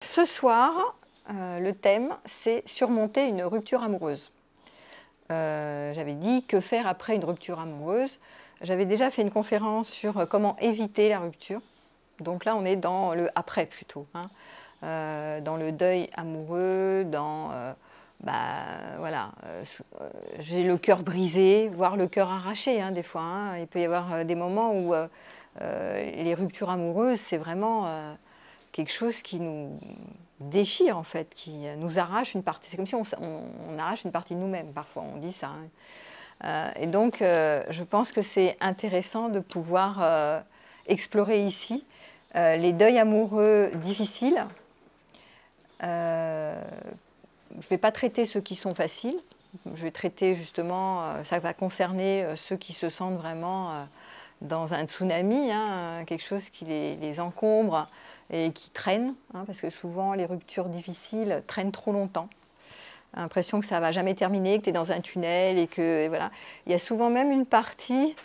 Ce soir, le thème, c'est surmonter une rupture amoureuse. J'avais dit que faire après une rupture amoureuse. J'avais déjà fait une conférence sur comment éviter la rupture. Donc là, on est dans le après plutôt, hein. Dans le deuil amoureux, dans voilà, j'ai le cœur brisé, voire le cœur arraché, hein, des fois, hein. Il peut y avoir des moments où les ruptures amoureuses, c'est vraiment quelque chose qui nous déchire en fait, qui nous arrache une partie. C'est comme si on arrache une partie de nous-mêmes, parfois on dit ça, hein. Et donc je pense que c'est intéressant de pouvoir explorer ici les deuils amoureux difficiles. Je ne vais pas traiter ceux qui sont faciles, je vais traiter justement, ça va concerner ceux qui se sentent vraiment dans un tsunami, hein, quelque chose qui les encombre et qui traîne, hein, parce que souvent les ruptures difficiles traînent trop longtemps. L'impression que ça ne va jamais terminer, que tu es dans un tunnel et que et voilà. Il y a souvent même une partie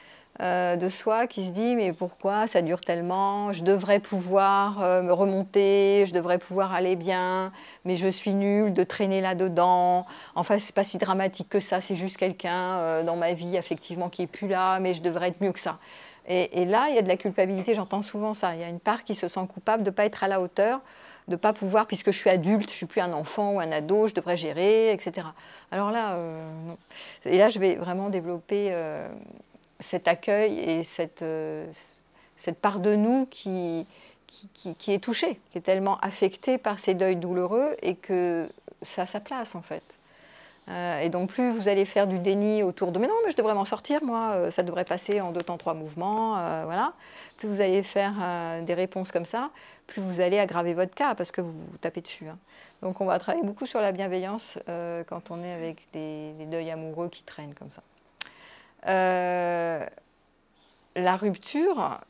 de soi qui se dit mais pourquoi ça dure tellement, je devrais pouvoir me remonter, je devrais pouvoir aller bien, mais je suis nulle de traîner là-dedans, enfin c'est pas si dramatique que ça, c'est juste quelqu'un dans ma vie affectivement qui est plus là, mais je devrais être mieux que ça. Et là il y a de la culpabilité, j'entends souvent ça, il y a une part qui se sent coupable de ne pas être à la hauteur, de ne pas pouvoir, puisque je suis adulte, je ne suis plus un enfant ou un ado, je devrais gérer, etc. Alors là, non. Et là je vais vraiment développer cet accueil et cette part de nous qui est touchée, qui est tellement affectée par ces deuils douloureux et que ça a sa place en fait. Et donc plus vous allez faire du déni autour de « mais non, mais je devrais m'en sortir, moi, ça devrait passer en 2 temps 3 mouvements, voilà ». Plus vous allez faire des réponses comme ça, plus vous allez aggraver votre cas parce que vous vous tapez dessus, hein. Donc on va travailler beaucoup sur la bienveillance quand on est avec des deuils amoureux qui traînent comme ça. La rupture,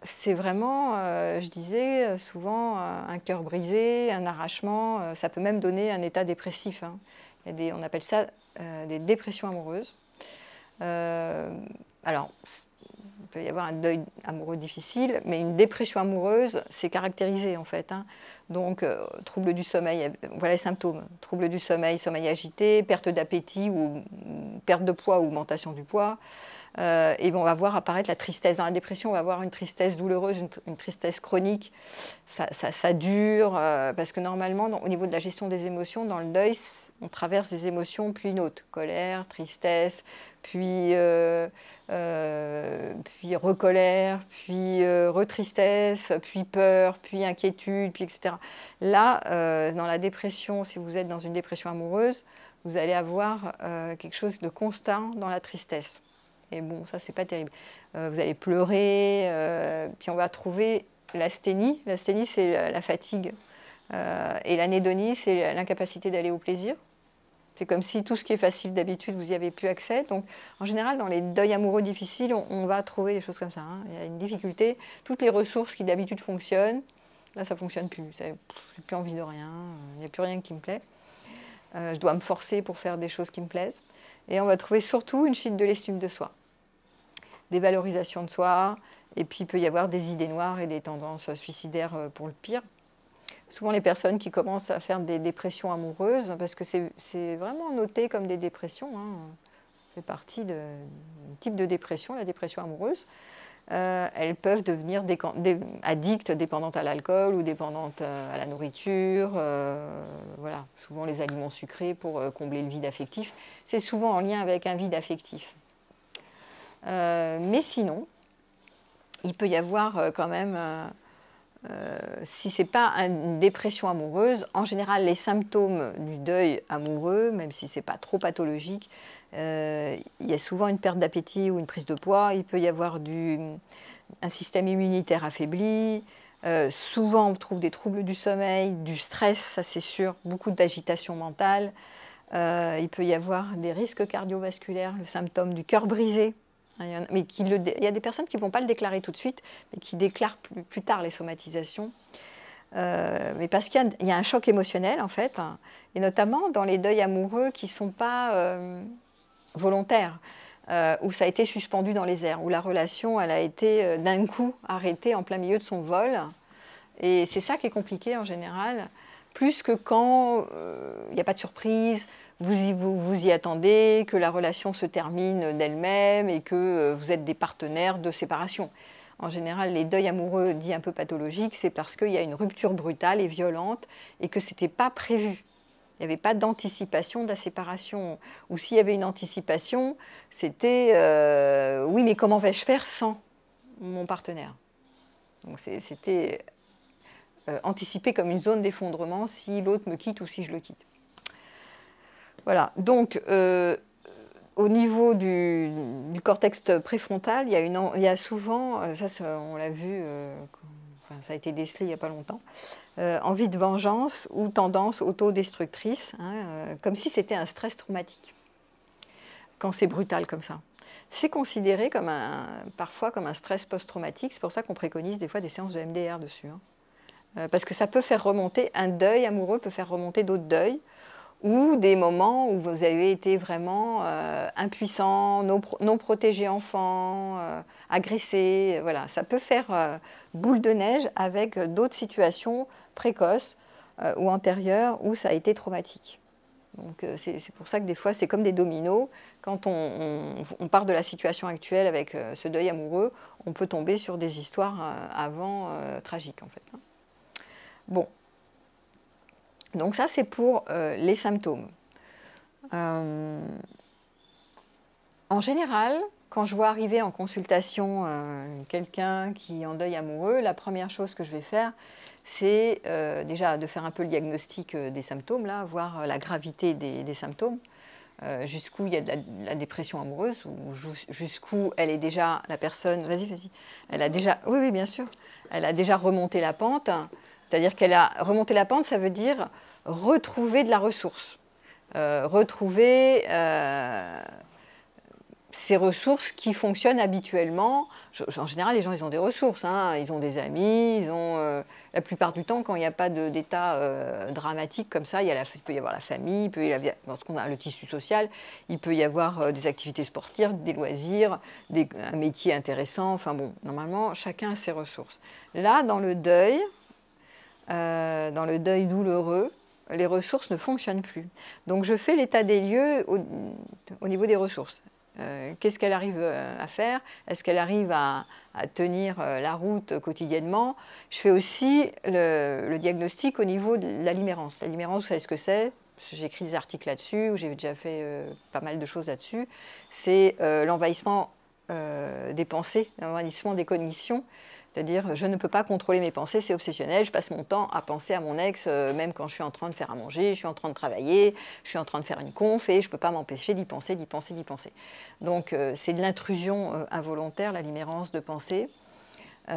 c'est vraiment, je disais, souvent un cœur brisé, un arrachement, ça peut même donner un état dépressif, hein. On appelle ça des dépressions amoureuses. Alors, il peut y avoir un deuil amoureux difficile, mais une dépression amoureuse, c'est caractérisé en fait, hein. Donc, trouble du sommeil, voilà les symptômes. Trouble du sommeil, sommeil agité, perte d'appétit ou perte de poids ou augmentation du poids. Et on va voir apparaître la tristesse. Dans la dépression, on va avoir une tristesse douloureuse, une tristesse chronique. Ça dure, parce que normalement, au niveau de la gestion des émotions, dans le deuil, on traverse des émotions, puis une autre. Colère, tristesse, puis recolère, puis retristesse, puis peur, puis inquiétude, puis etc. Là, dans la dépression, si vous êtes dans une dépression amoureuse, vous allez avoir quelque chose de constant dans la tristesse. Et bon, ça, c'est pas terrible. Vous allez pleurer, puis on va trouver l'asthénie. L'asthénie, c'est la fatigue. Et l'anédonie, c'est l'incapacité d'aller au plaisir. C'est comme si tout ce qui est facile d'habitude, vous n'y avez plus accès. Donc, en général, dans les deuils amoureux difficiles, on va trouver des choses comme ça, hein. Il y a une difficulté. Toutes les ressources qui d'habitude fonctionnent, là, ça ne fonctionne plus. Je n'ai plus envie de rien, il n'y a plus rien qui me plaît. Je dois me forcer pour faire des choses qui me plaisent. Et on va trouver surtout une chute de l'estime de soi, des valorisations de soi, et puis il peut y avoir des idées noires et des tendances suicidaires pour le pire. Souvent les personnes qui commencent à faire des dépressions amoureuses, parce que c'est vraiment noté comme des dépressions, hein, c'est partie du type de dépression, la dépression amoureuse. Elles peuvent devenir addictes, dépendantes à l'alcool ou dépendantes à la nourriture, voilà, souvent les aliments sucrés pour combler le vide affectif. C'est souvent en lien avec un vide affectif. Mais sinon, il peut y avoir quand même, si ce n'est pas une dépression amoureuse, en général les symptômes du deuil amoureux, même si ce n'est pas trop pathologique, il y a souvent une perte d'appétit ou une prise de poids, il peut y avoir un système immunitaire affaibli, souvent on trouve des troubles du sommeil, du stress, ça c'est sûr, beaucoup d'agitation mentale, il peut y avoir des risques cardiovasculaires, le symptôme du cœur brisé. Il y a des personnes qui ne vont pas le déclarer tout de suite, mais qui déclarent plus tard les somatisations. Mais parce qu'il y a un choc émotionnel, en fait, hein, et notamment dans les deuils amoureux qui ne sont pas volontaires, où ça a été suspendu dans les airs, où la relation elle a été d'un coup arrêtée en plein milieu de son vol. Et c'est ça qui est compliqué en général, plus que quand il n'y a pas de surprise, vous y attendez, que la relation se termine d'elle-même et que vous êtes des partenaires de séparation. En général, les deuils amoureux dits un peu pathologiques, c'est parce qu'il y a une rupture brutale et violente et que ce n'était pas prévu. Il n'y avait pas d'anticipation de la séparation. Ou s'il y avait une anticipation, c'était oui, mais comment vais-je faire sans mon partenaire? Donc c'était anticipé comme une zone d'effondrement si l'autre me quitte ou si je le quitte. Voilà, donc au niveau du cortex préfrontal, il y a souvent, on l'a vu, enfin, ça a été décelé il n'y a pas longtemps, envie de vengeance ou tendance autodestructrice, hein, comme si c'était un stress traumatique, quand c'est brutal comme ça. C'est considéré comme parfois comme un stress post-traumatique, c'est pour ça qu'on préconise des fois des séances de MDR dessus. Hein. Parce que ça peut faire remonter, un deuil amoureux peut faire remonter d'autres deuils, ou des moments où vous avez été vraiment impuissant, non protégé enfant, agressé. Voilà, ça peut faire boule de neige avec d'autres situations précoces ou antérieures où ça a été traumatique. Donc c'est pour ça que des fois c'est comme des dominos. Quand on part de la situation actuelle avec ce deuil amoureux, on peut tomber sur des histoires avant tragiques en fait. Hein. Bon. Donc ça, c'est pour les symptômes. En général, quand je vois arriver en consultation quelqu'un qui est en deuil amoureux, la première chose que je vais faire, c'est déjà de faire un peu le diagnostic des symptômes, là, voir la gravité des symptômes, jusqu'où il y a de la dépression amoureuse, ou jusqu'où elle est déjà, la personne, vas-y, elle a déjà, oui, bien sûr, elle a déjà remonté la pente. C'est-à-dire qu'elle a remonté la pente, ça veut dire retrouver de la ressource, retrouver ces ressources qui fonctionnent habituellement. En général, les gens, ils ont des ressources, hein. Ils ont des amis, ils ont, la plupart du temps, quand il n'y a pas d'état dramatique comme ça, il peut y avoir la famille, il peut y avoir, lorsqu'on a le tissu social, il peut y avoir des activités sportives, des loisirs, un métier intéressant. Enfin bon, normalement, chacun a ses ressources. Là, dans le deuil douloureux, les ressources ne fonctionnent plus. Donc je fais l'état des lieux au niveau des ressources. Qu'est-ce qu'elle arrive à faire? Est-ce qu'elle arrive à tenir la route quotidiennement? Je fais aussi le diagnostic au niveau de la limérance. La limérance, vous savez ce que c'est? J'ai écrit des articles là-dessus, ou j'ai déjà fait pas mal de choses là-dessus. C'est l'envahissement des pensées, l'envahissement des cognitions. C'est-à-dire, je ne peux pas contrôler mes pensées, c'est obsessionnel, je passe mon temps à penser à mon ex, même quand je suis en train de faire à manger, je suis en train de travailler, je suis en train de faire une conf, et je ne peux pas m'empêcher d'y penser. Donc, c'est de l'intrusion involontaire, la limérance de pensée, et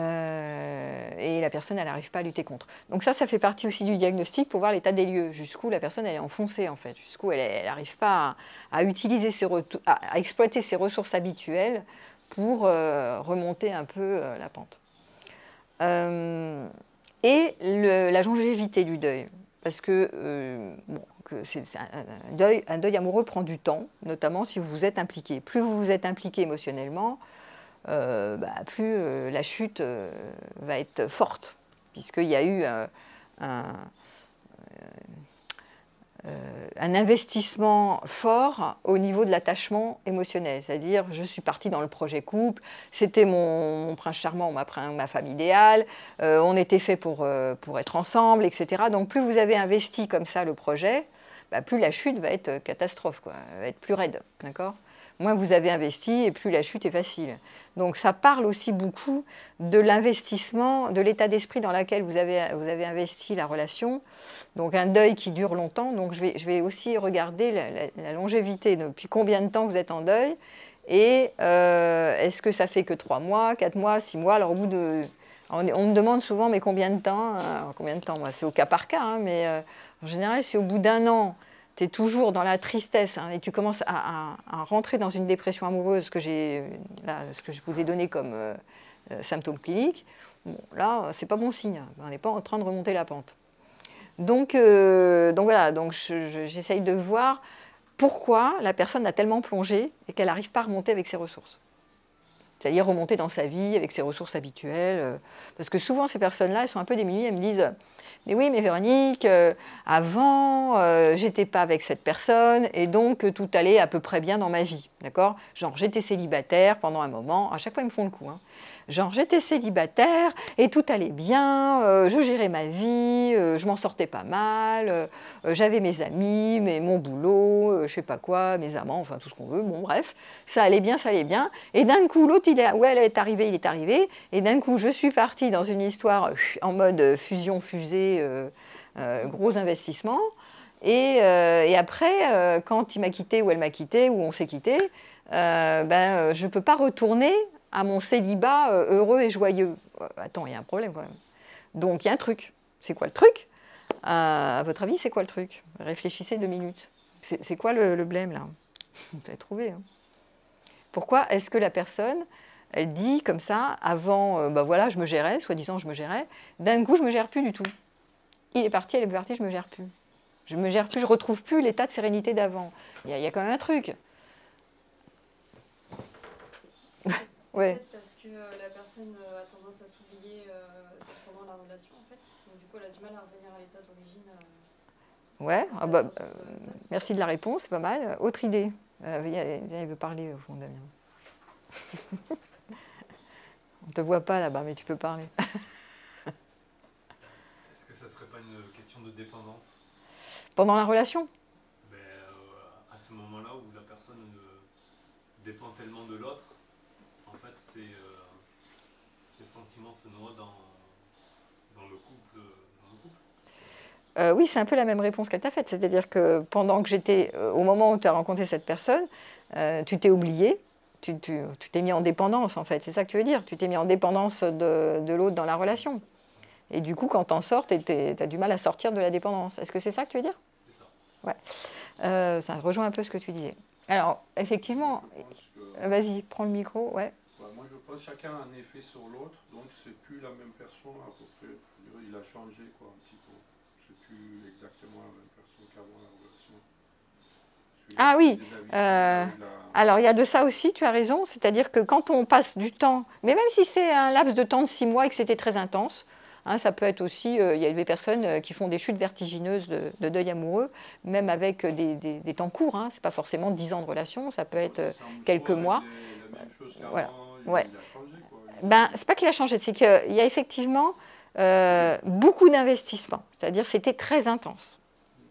la personne, elle n'arrive pas à lutter contre. Donc ça fait partie aussi du diagnostic pour voir l'état des lieux, jusqu'où la personne, elle est enfoncée, en fait, jusqu'où elle n'arrive pas à utiliser à exploiter ses ressources habituelles pour remonter un peu la pente. Et la longévité du deuil, parce que, un deuil amoureux prend du temps, notamment si vous vous êtes impliqué. Plus vous vous êtes impliqué émotionnellement, plus la chute va être forte, puisqu'il y a eu un investissement fort au niveau de l'attachement émotionnel. C'est-à-dire, je suis partie dans le projet couple, c'était mon prince charmant, ma femme idéale, on était fait pour être ensemble, etc. Donc plus vous avez investi comme ça le projet, plus la chute va être catastrophe, quoi, va être plus raide, d'accord ? Moins vous avez investi et plus la chute est facile. Donc ça parle aussi beaucoup de l'investissement, de l'état d'esprit dans lequel vous avez investi la relation. Donc un deuil qui dure longtemps. Donc je vais aussi regarder la longévité, depuis combien de temps vous êtes en deuil. Et est-ce que ça fait que 3 mois, 4 mois, 6 mois? Alors au bout de... On me demande souvent, mais combien de temps? Alors, combien de temps? Moi, c'est au cas par cas, hein, mais en général, c'est au bout d'1 an. Tu es toujours dans la tristesse, hein, et tu commences à rentrer dans une dépression amoureuse, ce que je vous ai donné comme symptômes cliniques. Bon, là, c'est pas bon signe, on n'est pas en train de remonter la pente. Donc voilà, j'essaye de voir pourquoi la personne a tellement plongé et qu'elle n'arrive pas à remonter avec ses ressources. C'est-à-dire remonter dans sa vie avec ses ressources habituelles. Parce que souvent, ces personnes-là, elles sont un peu démunies, elles me disent « Mais oui, mais Véronique, avant, j'étais pas avec cette personne, et donc tout allait à peu près bien dans ma vie. » D'accord ? Genre, j'étais célibataire pendant un moment, à chaque fois, ils me font le coup. Hein. Genre, j'étais célibataire, et tout allait bien, je gérais ma vie, je m'en sortais pas mal, j'avais mes amis, mon boulot, je sais pas quoi, mes amants, enfin tout ce qu'on veut, bon bref, ça allait bien, et d'un coup, l'autre, elle est arrivé, il est arrivé, et d'un coup, je suis partie dans une histoire en mode fusion-fusée, gros investissement, et après, quand il m'a quitté, ou elle m'a quitté, ou on s'est quitté, je ne peux pas retourner à mon célibat heureux et joyeux. Attends, il y a un problème quand même. Donc, il y a un truc. C'est quoi le truc ? À votre avis, c'est quoi le truc ? Réfléchissez 2 minutes. C'est quoi le blême, là ? Vous avez trouvé. Hein. Pourquoi est-ce que la personne, elle dit comme ça, avant, voilà, je me gérais, soi-disant je me gérais, d'un coup, je ne me gère plus du tout. Il est parti, elle est partie, je ne me gère plus. Je ne me gère plus, je ne retrouve plus l'état de sérénité d'avant. Il y a quand même un truc. Ouais. Peut-être parce que la personne a tendance à s'oublier pendant la relation, en fait. Donc, du coup, elle a du mal à revenir à l'état d'origine. Ouais, merci de la réponse, c'est pas mal. Autre idée. Il veut parler au fond, Damien. On ne te voit pas là-bas, mais tu peux parler. Est-ce que ça ne serait pas une question de dépendance? Pendant la relation? À ce moment-là où la personne dépend tellement de l'autre, en fait, ces sentiments se noient dans le couple. Oui, c'est un peu la même réponse qu'elle t'a faite. C'est-à-dire que pendant que j'étais, au moment où tu as rencontré cette personne, tu t'es oublié, tu t'es mis en dépendance, en fait. C'est ça que tu veux dire. Tu t'es mis en dépendance de l'autre dans la relation. Et du coup, quand t'en sors, tu as du mal à sortir de la dépendance. Est-ce que c'est ça que tu veux dire? C'est ça. Ouais. Ça rejoint un peu ce que tu disais. Alors, effectivement, vas-y, prends le micro. Ouais. Moi, je pense que chacun a un effet sur l'autre, donc c'est plus la même personne à peu près. Il a changé, quoi, un petit peu. C'est plus exactement la même personne qu'avant la relation. Ah oui, alors il y a de ça aussi, tu as raison, c'est-à-dire que quand on passe du temps, mais même si c'est un laps de temps de 6 mois et que c'était très intense, hein, ça peut être aussi, il y a des personnes qui font des chutes vertigineuses de deuil amoureux, même avec des temps courts, hein, c'est pas forcément 10 ans de relation, ça peut être quelques mois. Voilà. Ouais. Il a changé, quoi. C'est pas qu'il a changé, c'est qu'il y a effectivement beaucoup d'investissement, c'est-à-dire c'était très intense.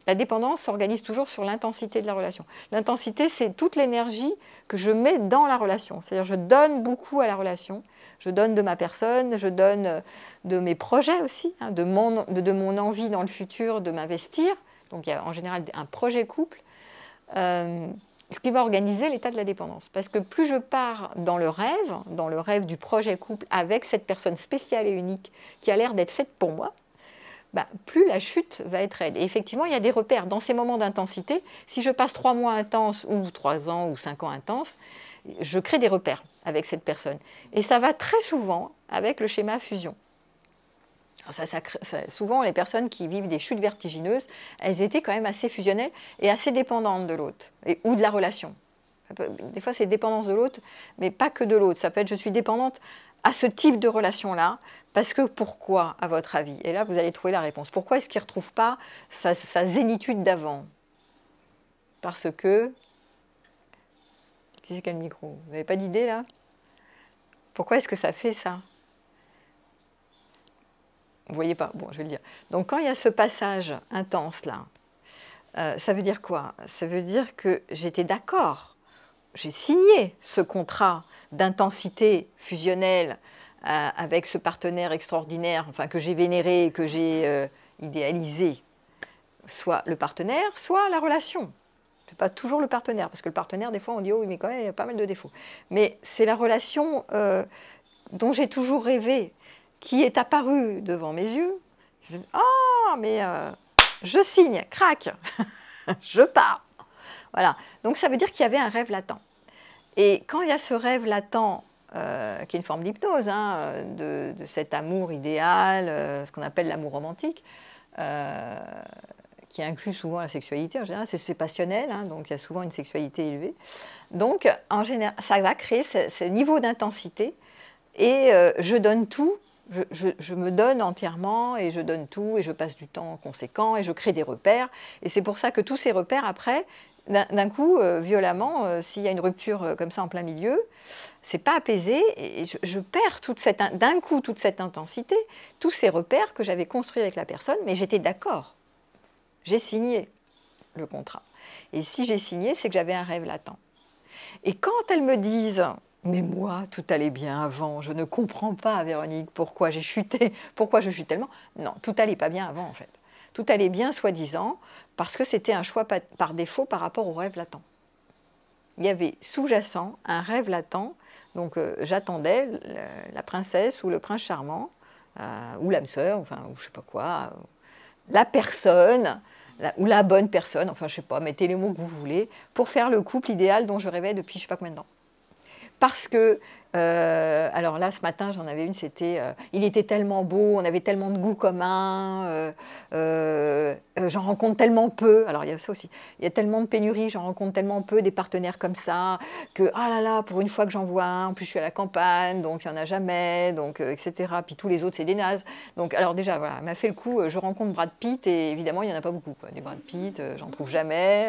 La dépendance s'organise toujours sur l'intensité de la relation. L'intensité, c'est toute l'énergie que je mets dans la relation. C'est-à-dire je donne beaucoup à la relation. Je donne de ma personne, je donne de mes projets aussi, hein, de mon envie dans le futur de m'investir. Donc il y a en général un projet couple, ce qui va organiser l'état de la dépendance. Parce que plus je pars dans le rêve du projet couple avec cette personne spéciale et unique qui a l'air d'être faite pour moi, plus la chute va être raide. Et effectivement, il y a des repères. Dans ces moments d'intensité, si je passe 3 mois intenses, ou 3 ans, ou 5 ans intenses, je crée des repères avec cette personne. Et ça va très souvent avec le schéma fusion. Souvent, les personnes qui vivent des chutes vertigineuses, elles étaient quand même assez fusionnelles et assez dépendantes de l'autre, ou de la relation. Des fois, c'est dépendance de l'autre, mais pas que de l'autre. Ça peut être, je suis dépendante à ce type de relation-là, parce que pourquoi, à votre avis? Et là, vous allez trouver la réponse. Pourquoi est-ce qu'il ne retrouve pas sa zénitude d'avant? Parce que... Qui c'est qui a le micro? Vous n'avez pas d'idée, là? Pourquoi est-ce que ça fait ça? Vous ne voyez pas? Bon, je vais le dire. Donc, quand il y a ce passage intense-là, ça veut dire quoi? Ça veut dire que j'étais d'accord. J'ai signé ce contrat d'intensité fusionnelle avec ce partenaire extraordinaire, enfin, que j'ai vénéré, que j'ai idéalisé, soit le partenaire, soit la relation. Ce n'est pas toujours le partenaire, parce que le partenaire, des fois, on dit « oh oui, mais quand même, il y a pas mal de défauts ». Mais c'est la relation dont j'ai toujours rêvé, qui est apparue devant mes yeux. « Ah, mais je signe, crac, je pars ». Voilà. Donc ça veut dire qu'il y avait un rêve latent. Et quand il y a ce rêve latent, qui est une forme d'hypnose, hein, de cet amour idéal, ce qu'on appelle l'amour romantique, qui inclut souvent la sexualité. En général, c'est passionnel, hein, donc il y a souvent une sexualité élevée. Donc, en général, ça va créer ce niveau d'intensité et je donne tout, je me donne entièrement et je donne tout et je passe du temps conséquent et je crée des repères. Et c'est pour ça que tous ces repères, après, d'un coup, violemment, s'il y a une rupture comme ça en plein milieu, c'est pas apaisé et je perds d'un coup toute cette intensité, tous ces repères que j'avais construits avec la personne, mais j'étais d'accord. J'ai signé le contrat. Et si j'ai signé, c'est que j'avais un rêve latent. Et quand elles me disent « Mais moi, tout allait bien avant, je ne comprends pas, Véronique, pourquoi j'ai chuté, pourquoi je chute tellement ?» Non, tout allait pas bien avant, en fait. Tout allait bien, soi-disant, parce que c'était un choix par défaut par rapport au rêve latent. Il y avait sous-jacent un rêve latent, donc j'attendais la princesse ou le prince charmant, ou l'âme sœur, enfin, ou je sais pas quoi, la personne, ou la bonne personne, enfin je sais pas, mettez les mots que vous voulez, pour faire le couple idéal dont je rêvais depuis je sais pas combien de temps. Parce que, alors là ce matin j'en avais une, c'était, il était tellement beau, on avait tellement de goûts communs, j'en rencontre tellement peu, alors il y a ça aussi, il y a tellement de pénuries, j'en rencontre tellement peu, des partenaires comme ça, que ah là là, pour une fois que j'en vois un, en plus je suis à la campagne, donc il n'y en a jamais, donc etc. Puis tous les autres c'est des nazes. Donc alors déjà voilà, m'a fait le coup, je rencontre Brad Pitt et évidemment il n'y en a pas beaucoup, quoi. Des Brad Pitt, j'en trouve jamais.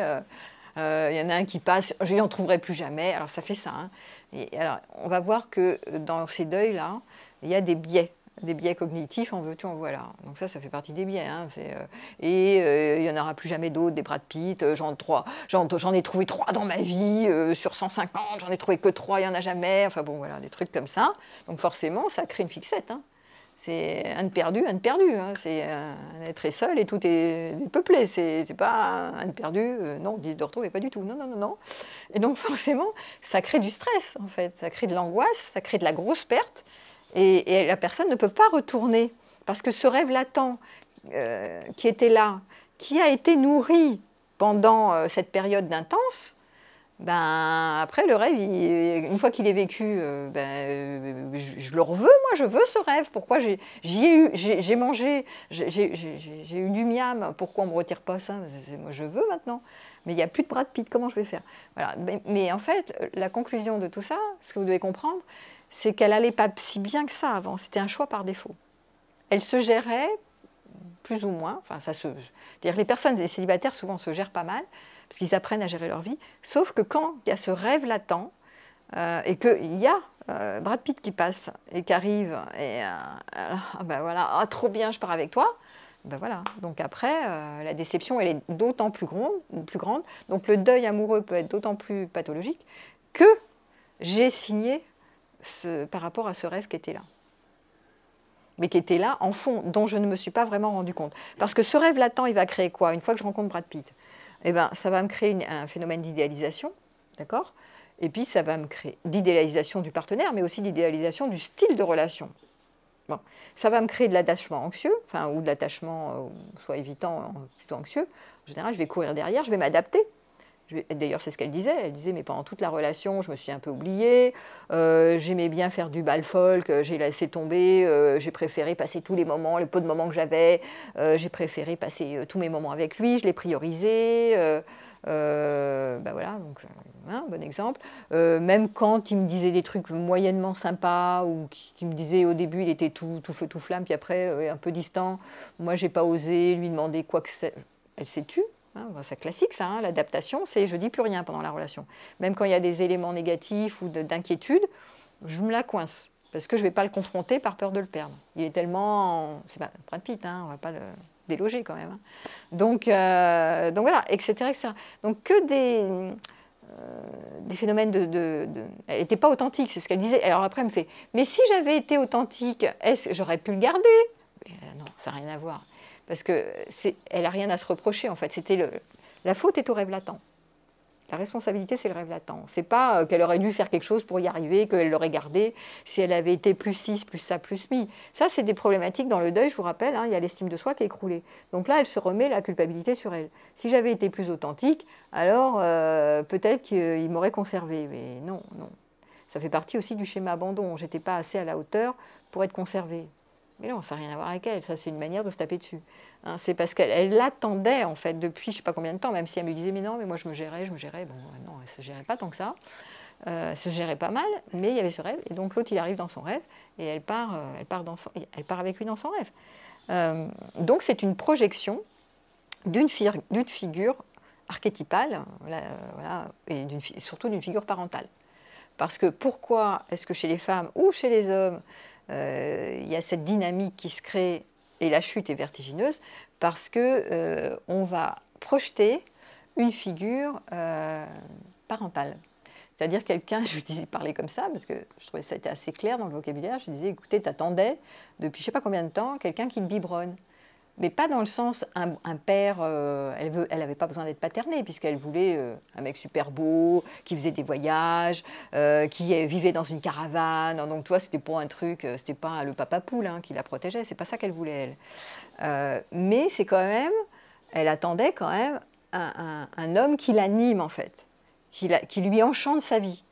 Il y en a un qui passe, je n'y en trouverai plus jamais, alors ça fait ça. Hein. Et alors, on va voir que dans ces deuils-là, il y a des biais cognitifs, en veux-tu, en voilà. Donc ça fait partie des biais. Hein. Il n'y en aura plus jamais d'autres, des Brad Pitt, j'en ai trouvé 3 dans ma vie, sur 150, j'en ai trouvé que 3, il n'y en a jamais, enfin bon, voilà, des trucs comme ça. Donc forcément, ça crée une fixette. Hein. C'est un de perdu, un de perdu. Hein. C'est un être est seul et tout est peuplé. C'est pas un de perdu, non, 10 de retrouver, pas du tout. Non, non, non, non. Et donc forcément, ça crée du stress, en fait. Ça crée de l'angoisse, ça crée de la grosse perte. Et la personne ne peut pas retourner. Parce que ce rêve latent qui était là, qui a été nourri pendant cette période d'intense, ben, après, le rêve, une fois qu'il est vécu, je le reveux, moi, je veux ce rêve. Pourquoi j'ai mangé, j'ai eu du miam, pourquoi on ne me retire pas ça? Moi, je veux maintenant. Mais il n'y a plus de Brad Pitt, comment je vais faire? Voilà. Mais en fait, la conclusion de tout ça, ce que vous devez comprendre, c'est qu'elle n'allait pas si bien que ça avant. C'était un choix par défaut. Elle se gérait plus ou moins. Enfin, c'est-à-dire que les personnes, les célibataires, souvent se gèrent pas mal, parce qu'ils apprennent à gérer leur vie, sauf que quand il y a ce rêve latent, et qu'il y a Brad Pitt qui passe et qui arrive, et ben voilà, ah, trop bien, je pars avec toi, ben voilà. Donc après, la déception, elle est d'autant plus grande, donc le deuil amoureux peut être d'autant plus pathologique que j'ai signé par rapport à ce rêve qui était là. Mais qui était là, en fond, dont je ne me suis pas vraiment rendu compte. Parce que ce rêve latent, il va créer quoi? Une fois que je rencontre Brad Pitt, eh ben, ça va me créer un phénomène d'idéalisation, d'accord? Et puis ça va me créer d'idéalisation du partenaire, mais aussi d'idéalisation du style de relation. Bon. Ça va me créer de l'attachement anxieux, enfin, ou de l'attachement soit évitant, plutôt anxieux. En général, je vais courir derrière, je vais m'adapter. D'ailleurs, c'est ce qu'elle disait. Elle disait, mais pendant toute la relation, je me suis un peu oubliée. J'aimais bien faire du bal folk, j'ai laissé tomber. J'ai préféré passer tous les moments, le peu de moments que j'avais. J'ai préféré passer tous mes moments avec lui. Je l'ai priorisé. Ben voilà, donc hein, bon exemple. Même quand il me disait des trucs moyennement sympas ou qui me disait au début, il était tout feu, tout flamme, puis après un peu distant. Moi, j'ai pas osé lui demander quoi que c'est. Elle s'est tue. Hein, c'est classique ça, hein, l'adaptation, c'est je dis plus rien pendant la relation. Même quand il y a des éléments négatifs ou d'inquiétude, je me la coince, parce que je ne vais pas le confronter par peur de le perdre. Il est tellement... C'est pas Brad Pitt, hein, on ne va pas le déloger quand même. Hein. Donc voilà, etc., etc. Donc que des phénomènes Elle n'était pas authentique, c'est ce qu'elle disait. Alors après, elle me fait, mais si j'avais été authentique, est-ce que j'aurais pu le garder? Non, ça n'a rien à voir. Parce qu'elle n'a rien à se reprocher, en fait. La faute est au rêve latent. La responsabilité, c'est le rêve latent. C'est pas qu'elle aurait dû faire quelque chose pour y arriver, qu'elle l'aurait gardé, si elle avait été plus 6, plus ça, plus mi. Ça, c'est des problématiques dans le deuil, je vous rappelle, hein, il y a l'estime de soi qui est écroulée. Donc là, elle se remet la culpabilité sur elle. Si j'avais été plus authentique, alors peut-être qu'il m'aurait conservée. Mais non, non. Ça fait partie aussi du schéma abandon. J'étais pas assez à la hauteur pour être conservée. Mais non, ça n'a rien à voir avec elle, ça c'est une manière de se taper dessus. Hein, c'est parce qu'elle l'attendait en fait depuis je ne sais pas combien de temps, même si elle me disait mais non, mais moi je me gérais, bon non, elle ne se gérait pas tant que ça, elle se gérait pas mal, mais il y avait ce rêve, et donc l'autre il arrive dans son rêve, et elle part avec lui dans son rêve. Donc c'est une projection d'une figure archétypale, voilà, et surtout d'une figure parentale. Parce que pourquoi est-ce que chez les femmes ou chez les hommes, il y a cette dynamique qui se crée et la chute est vertigineuse? Parce qu'on va projeter une figure parentale. C'est-à-dire quelqu'un, je disais parler comme ça, parce que je trouvais que ça était assez clair dans le vocabulaire, je disais, écoutez, tu attendais depuis je ne sais pas combien de temps quelqu'un qui te biberonne. Mais pas dans le sens, un père, elle n'avait pas besoin d'être paternée, puisqu'elle voulait un mec super beau, qui faisait des voyages, qui vivait dans une caravane. Donc, tu vois, c'était pas un truc, c'était pas le papa poule qui la protégeait, c'est pas ça qu'elle voulait, elle. Mais c'est quand même, elle attendait quand même un homme qui l'anime, en fait, qui lui enchante sa vie.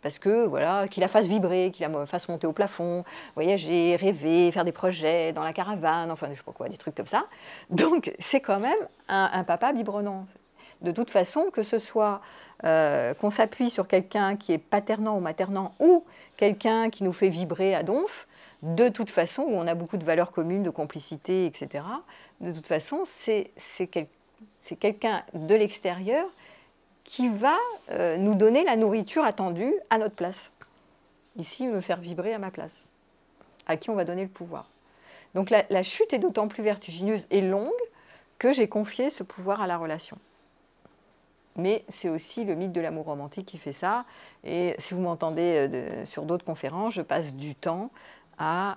Parce que, voilà, qu'il la fasse vibrer, qu'il la fasse monter au plafond, voyager, rêver, faire des projets dans la caravane, enfin, je sais pas quoi, des trucs comme ça. Donc, c'est quand même un papa biberonnant. De toute façon, que ce soit qu'on s'appuie sur quelqu'un qui est paternant ou maternant, ou quelqu'un qui nous fait vibrer à donf, de toute façon, où on a beaucoup de valeurs communes, de complicité, etc., de toute façon, c'est quelqu'un de l'extérieur qui va nous donner la nourriture attendue à notre place. Ici, me faire vibrer à ma place, à qui on va donner le pouvoir. Donc la chute est d'autant plus vertigineuse et longue que j'ai confié ce pouvoir à la relation. Mais c'est aussi le mythe de l'amour romantique qui fait ça. Et si vous m'entendez sur d'autres conférences, je passe du temps à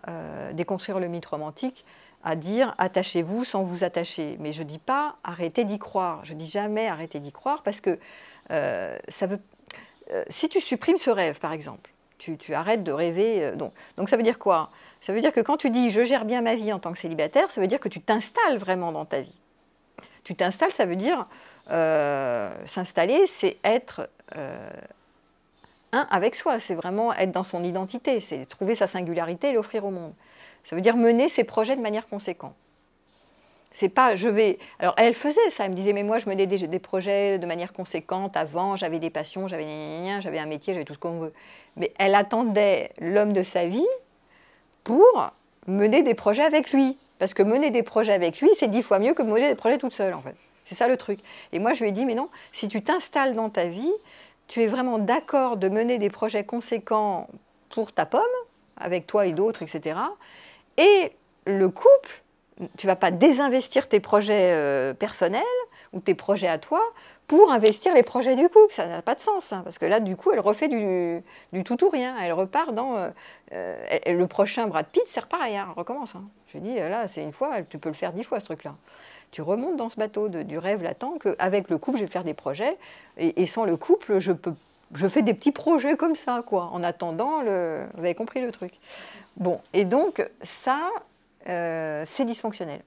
déconstruire le mythe romantique, à dire attachez-vous sans vous attacher. Mais je ne dis pas arrêtez d'y croire. Je ne dis jamais arrêtez d'y croire parce que si tu supprimes ce rêve, par exemple, tu arrêtes de rêver. Donc ça veut dire quoi? Ça veut dire que quand tu dis je gère bien ma vie en tant que célibataire, ça veut dire que tu t'installes vraiment dans ta vie. Tu t'installes, ça veut dire s'installer, c'est être un avec soi, c'est vraiment être dans son identité, c'est trouver sa singularité et l'offrir au monde. Ça veut dire mener ses projets de manière conséquente. C'est pas, je vais... Alors, elle faisait ça, elle me disait, mais moi, je menais des projets de manière conséquente avant, j'avais des passions, j'avais un métier, j'avais tout ce qu'on veut. Mais elle attendait l'homme de sa vie pour mener des projets avec lui. Parce que mener des projets avec lui, c'est 10 fois mieux que mener des projets toute seule, en fait. C'est ça le truc. Et moi, je lui ai dit, mais non, si tu t'installes dans ta vie, tu es vraiment d'accord de mener des projets conséquents pour ta pomme, avec toi et d'autres, etc. Et le couple, tu ne vas pas désinvestir tes projets personnels ou tes projets à toi pour investir les projets du couple. Ça n'a pas de sens, parce que là, du coup, elle refait du tout ou rien. Elle repart dans... le prochain Brad Pitt, c'est pareil, elle recommence. Je dis, là, c'est une fois, tu peux le faire 10 fois, ce truc-là. Tu remontes dans ce bateau du rêve latent qu'avec le couple, je vais faire des projets, et sans le couple, je fais des petits projets comme ça, quoi, en attendant vous avez compris le truc. Bon, et donc, ça, c'est dysfonctionnel.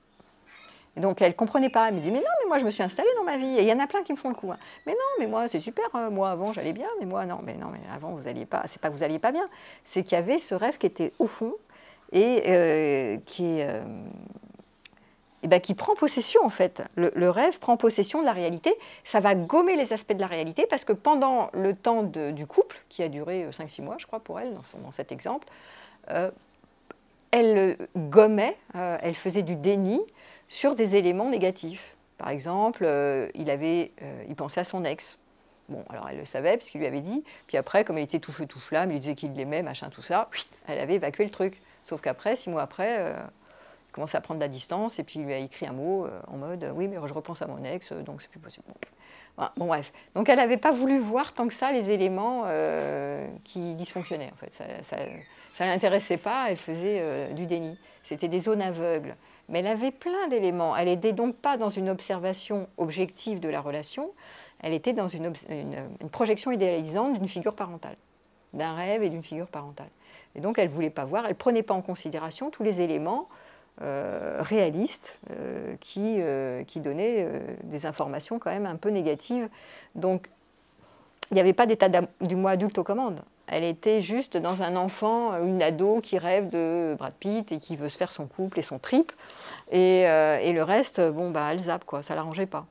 Et donc, elle ne comprenait pas. Elle me dit, mais non, mais moi, je me suis installée dans ma vie. Et il y en a plein qui me font le coup. Mais non, mais moi, c'est super. Moi, avant, j'allais bien. Mais moi, non, mais avant, vous n'alliez pas. C'est pas que vous n'alliez pas bien. C'est qu'il y avait ce rêve qui était au fond et qui prend possession, en fait. Le rêve prend possession de la réalité. Ça va gommer les aspects de la réalité parce que pendant le temps du couple, qui a duré 5-6 mois, je crois, pour elle, dans cet exemple, elle gommait, elle faisait du déni sur des éléments négatifs. Par exemple, il pensait à son ex. Bon, alors elle le savait parce qu'il lui avait dit. Puis après, comme il était tout feu tout flamme, il disait qu'il l'aimait, machin, tout ça, elle avait évacué le truc. Sauf qu'après, 6 mois après, il commençait à prendre de la distance et puis il lui a écrit un mot en mode « Oui, mais je repense à mon ex, donc c'est plus possible. » Bon, bref. Donc elle n'avait pas voulu voir tant que ça les éléments qui dysfonctionnaient, en fait. Ça ne l'intéressait pas, elle faisait du déni. C'était des zones aveugles. Mais elle avait plein d'éléments. Elle n'était donc pas dans une observation objective de la relation, elle était dans une projection idéalisante d'une figure parentale, d'un rêve et d'une figure parentale. Et donc elle ne voulait pas voir, elle ne prenait pas en considération tous les éléments réalistes qui donnaient des informations quand même un peu négatives. Donc il n'y avait pas d'état du moi adulte aux commandes. Elle était juste dans un enfant, une ado qui rêve de Brad Pitt et qui veut se faire son couple et son trip. Et le reste, bon, bah, elle zappe, quoi, ça ne l'arrangeait pas.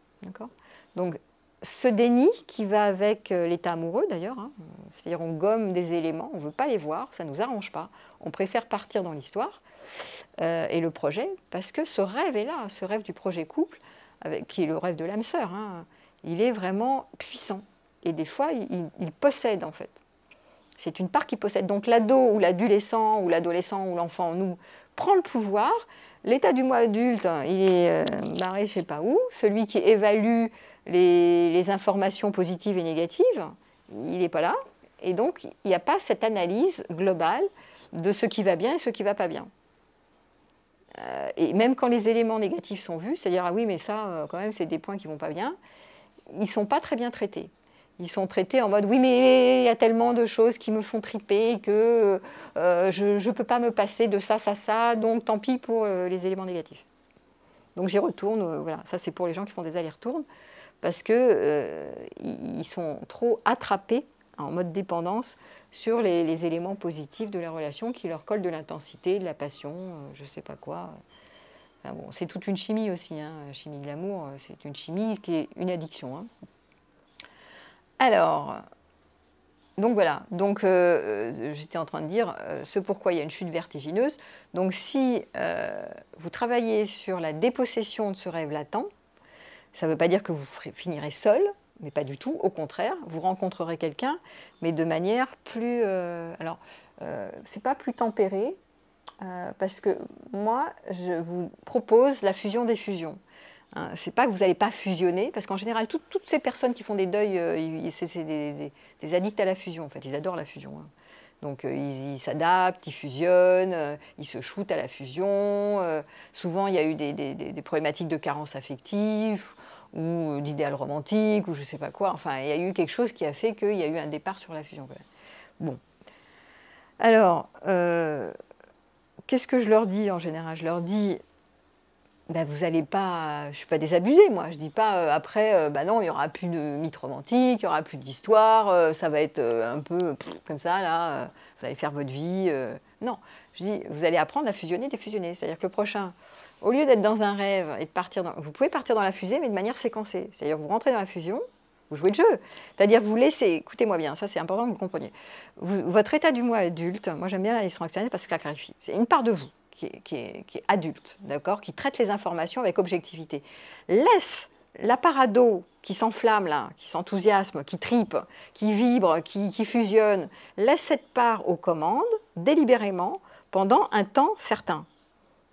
Donc, ce déni qui va avec l'état amoureux, d'ailleurs, hein, c'est-à-dire on gomme des éléments, on ne veut pas les voir, ça ne nous arrange pas. On préfère partir dans l'histoire et le projet, parce que ce rêve est là, ce rêve du projet couple, qui est le rêve de l'âme sœur, hein, il est vraiment puissant. Et des fois, il possède, en fait. C'est une part qui possède. Donc l'ado ou l'adolescent ou l'enfant en nous prend le pouvoir. L'état du moi adulte, il est barré je ne sais pas où. Celui qui évalue les informations positives et négatives, il n'est pas là. Et donc, il n'y a pas cette analyse globale de ce qui va bien et ce qui ne va pas bien. Et même quand les éléments négatifs sont vus, c'est-à-dire, ah oui, mais ça, quand même, c'est des points qui ne vont pas bien, ils ne sont pas très bien traités. Ils sont traités en mode, oui, mais il y a tellement de choses qui me font triper que je ne peux pas me passer de ça, ça, donc tant pis pour les éléments négatifs. Donc j'y retourne, voilà, ça c'est pour les gens qui font des allers-retours, parce qu'ils sont trop attrapés en mode dépendance sur les éléments positifs de la relation qui leur collent de l'intensité, de la passion, je ne sais pas quoi. Enfin bon, c'est toute une chimie aussi, hein, la chimie de l'amour, c'est une chimie qui est une addiction. Hein. Alors, donc voilà, donc j'étais en train de dire ce pourquoi il y a une chute vertigineuse. Donc si vous travaillez sur la dépossession de ce rêve latent, ça ne veut pas dire que vous finirez seul, mais pas du tout, au contraire, vous rencontrerez quelqu'un, mais de manière plus... c'est pas plus tempéré, parce que moi, je vous propose la fusion des fusions. Hein, c'est pas que vous n'allez pas fusionner, parce qu'en général, toutes ces personnes qui font des deuils, c'est des addicts à la fusion, en fait, ils adorent la fusion. Hein. Donc ils s'adaptent, ils fusionnent, ils se shootent à la fusion. Souvent, il y a eu des problématiques de carence affective, ou d'idéal romantique, ou je ne sais pas quoi. Enfin, il y a eu quelque chose qui a fait qu'il y a eu un départ sur la fusion. Bon. Alors, qu'est-ce que je leur dis en général? Je leur dis, ben, vous n'allez pas... Je ne suis pas désabusée, moi. Je ne dis pas, après, non, il n'y aura plus de mythe romantique, il n'y aura plus d'histoire, ça va être un peu comme ça, là, vous allez faire votre vie. Non, je dis, vous allez apprendre à fusionner, défusionner. C'est-à-dire que le prochain... Au lieu d'être dans un rêve et de partir dans... Vous pouvez partir dans la fusée, mais de manière séquencée. C'est-à-dire vous rentrez dans la fusion, vous jouez le jeu. C'est-à-dire vous laissez... Écoutez-moi bien, ça c'est important que vous le compreniez. Votre état du moi adulte, moi j'aime bien la liste fonctionnelle parce que ça clarifie. C'est une part de vous qui est adulte, d'accord, qui traite les informations avec objectivité. Laisse la part ado qui s'enflamme là, qui s'enthousiasme, qui tripe, qui vibre, qui fusionne. Laisse cette part aux commandes, délibérément, pendant un temps certain.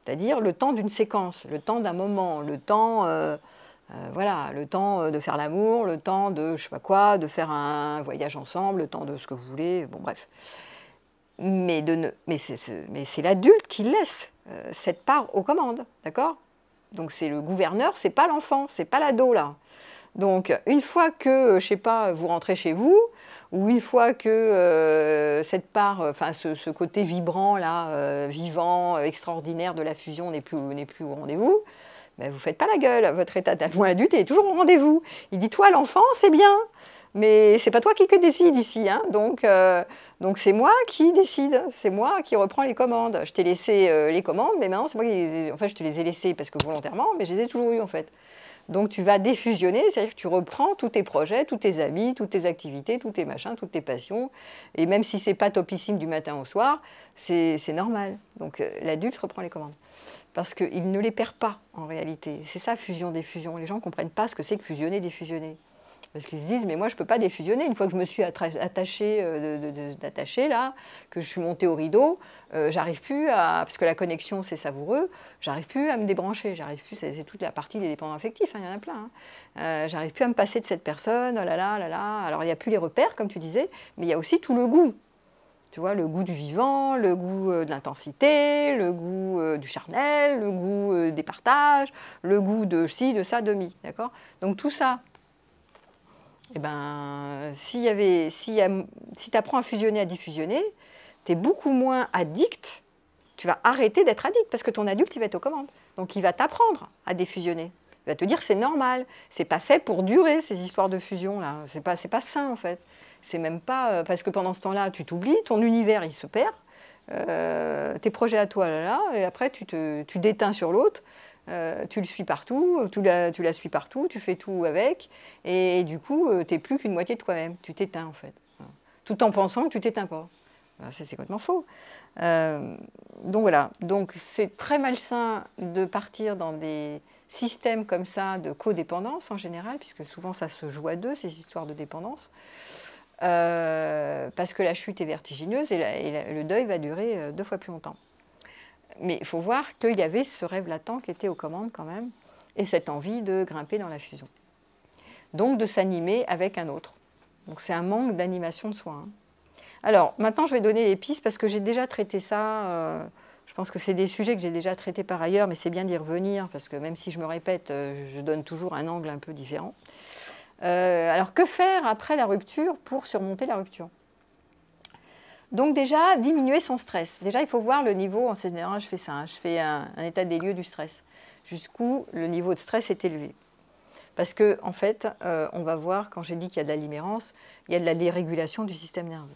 C'est-à-dire le temps d'une séquence, le temps d'un moment, le temps, le temps de faire l'amour, le temps de je sais pas quoi, de faire un voyage ensemble, le temps de ce que vous voulez, bon bref. Mais c'est l'adulte qui laisse cette part aux commandes, d'accord? Donc c'est le gouverneur, c'est pas l'enfant, c'est pas l'ado là. Donc une fois que, je sais pas, vous rentrez chez vous, ou une fois que cette part, enfin ce côté vibrant là, vivant, extraordinaire de la fusion n'est plus au rendez-vous, ben vous ne faites pas la gueule. Votre état d'adult adulte est toujours au rendez-vous. Il dit toi l'enfant c'est bien, mais c'est pas toi qui décide ici, hein. Donc c'est moi qui décide, c'est moi qui reprends les commandes. Je t'ai laissé les commandes, mais maintenant c'est moi qui, enfin je te les ai laissées parce que volontairement, mais je les ai toujours eues en fait. Donc tu vas défusionner, c'est-à-dire que tu reprends tous tes projets, tous tes amis, toutes tes activités, tous tes machins, toutes tes passions. Et même si c'est pas topissime du matin au soir, c'est normal. Donc l'adulte reprend les commandes. Parce qu'il ne les perd pas en réalité. C'est ça, fusion-défusion. Les gens ne comprennent pas ce que c'est que fusionner, défusionner. Parce qu'ils se disent, mais moi je ne peux pas défusionner. Une fois que je me suis attachée là, que je suis montée au rideau, j'arrive plus à... Parce que la connexion c'est savoureux, j'arrive plus à me débrancher. J'arrive plus, c'est toute la partie des dépendants affectifs, hein, il y en a plein. Hein. J'arrive plus à me passer de cette personne, oh là là, là là. Alors il n'y a plus les repères, comme tu disais, mais il y a aussi tout le goût. Tu vois, le goût du vivant, le goût de l'intensité, le goût du charnel, le goût des partages, le goût de ci, de ça, de mi. D'accord? Donc tout ça. Eh ben, si tu apprends à fusionner, à diffusionner, tu es beaucoup moins addict, tu vas arrêter d'être addict, parce que ton adulte, il va être aux commandes. Donc il va t'apprendre à défusionner. Il va te dire c'est normal, c'est pas fait pour durer ces histoires de fusion là, c'est pas sain en fait. C'est même pas... parce que pendant ce temps-là, tu t'oublies, ton univers, il se perd. Tes projets à toi, là, et après, tu déteins sur l'autre. Tu le suis partout, tu la suis partout, tu fais tout avec. Et du coup, tu n'es plus qu'une moitié de toi-même. Tu t'éteins, en fait. Tout en pensant que tu t'éteins pas. Ça, c'est complètement faux. Donc voilà, donc c'est très malsain de partir dans des systèmes comme ça de codépendance en général, puisque souvent ça se joue à deux, ces histoires de dépendance, parce que la chute est vertigineuse et le deuil va durer 2 fois plus longtemps. Mais il faut voir qu'il y avait ce rêve latent qui était aux commandes quand même, et cette envie de grimper dans la fusion. Donc de s'animer avec un autre. Donc c'est un manque d'animation de soi. Alors, maintenant, je vais donner les pistes parce que j'ai déjà traité ça. Je pense que c'est des sujets que j'ai déjà traités par ailleurs, mais c'est bien d'y revenir parce que même si je me répète, je donne toujours un angle un peu différent. Alors, que faire après la rupture pour surmonter la rupture? Donc déjà, diminuer son stress. Déjà, il faut voir le niveau, en général, je fais ça, hein, je fais un état des lieux du stress, jusqu'où le niveau de stress est élevé. Parce que, en fait, on va voir, quand j'ai dit qu'il y a de la limérance, il y a de la dérégulation du système nerveux.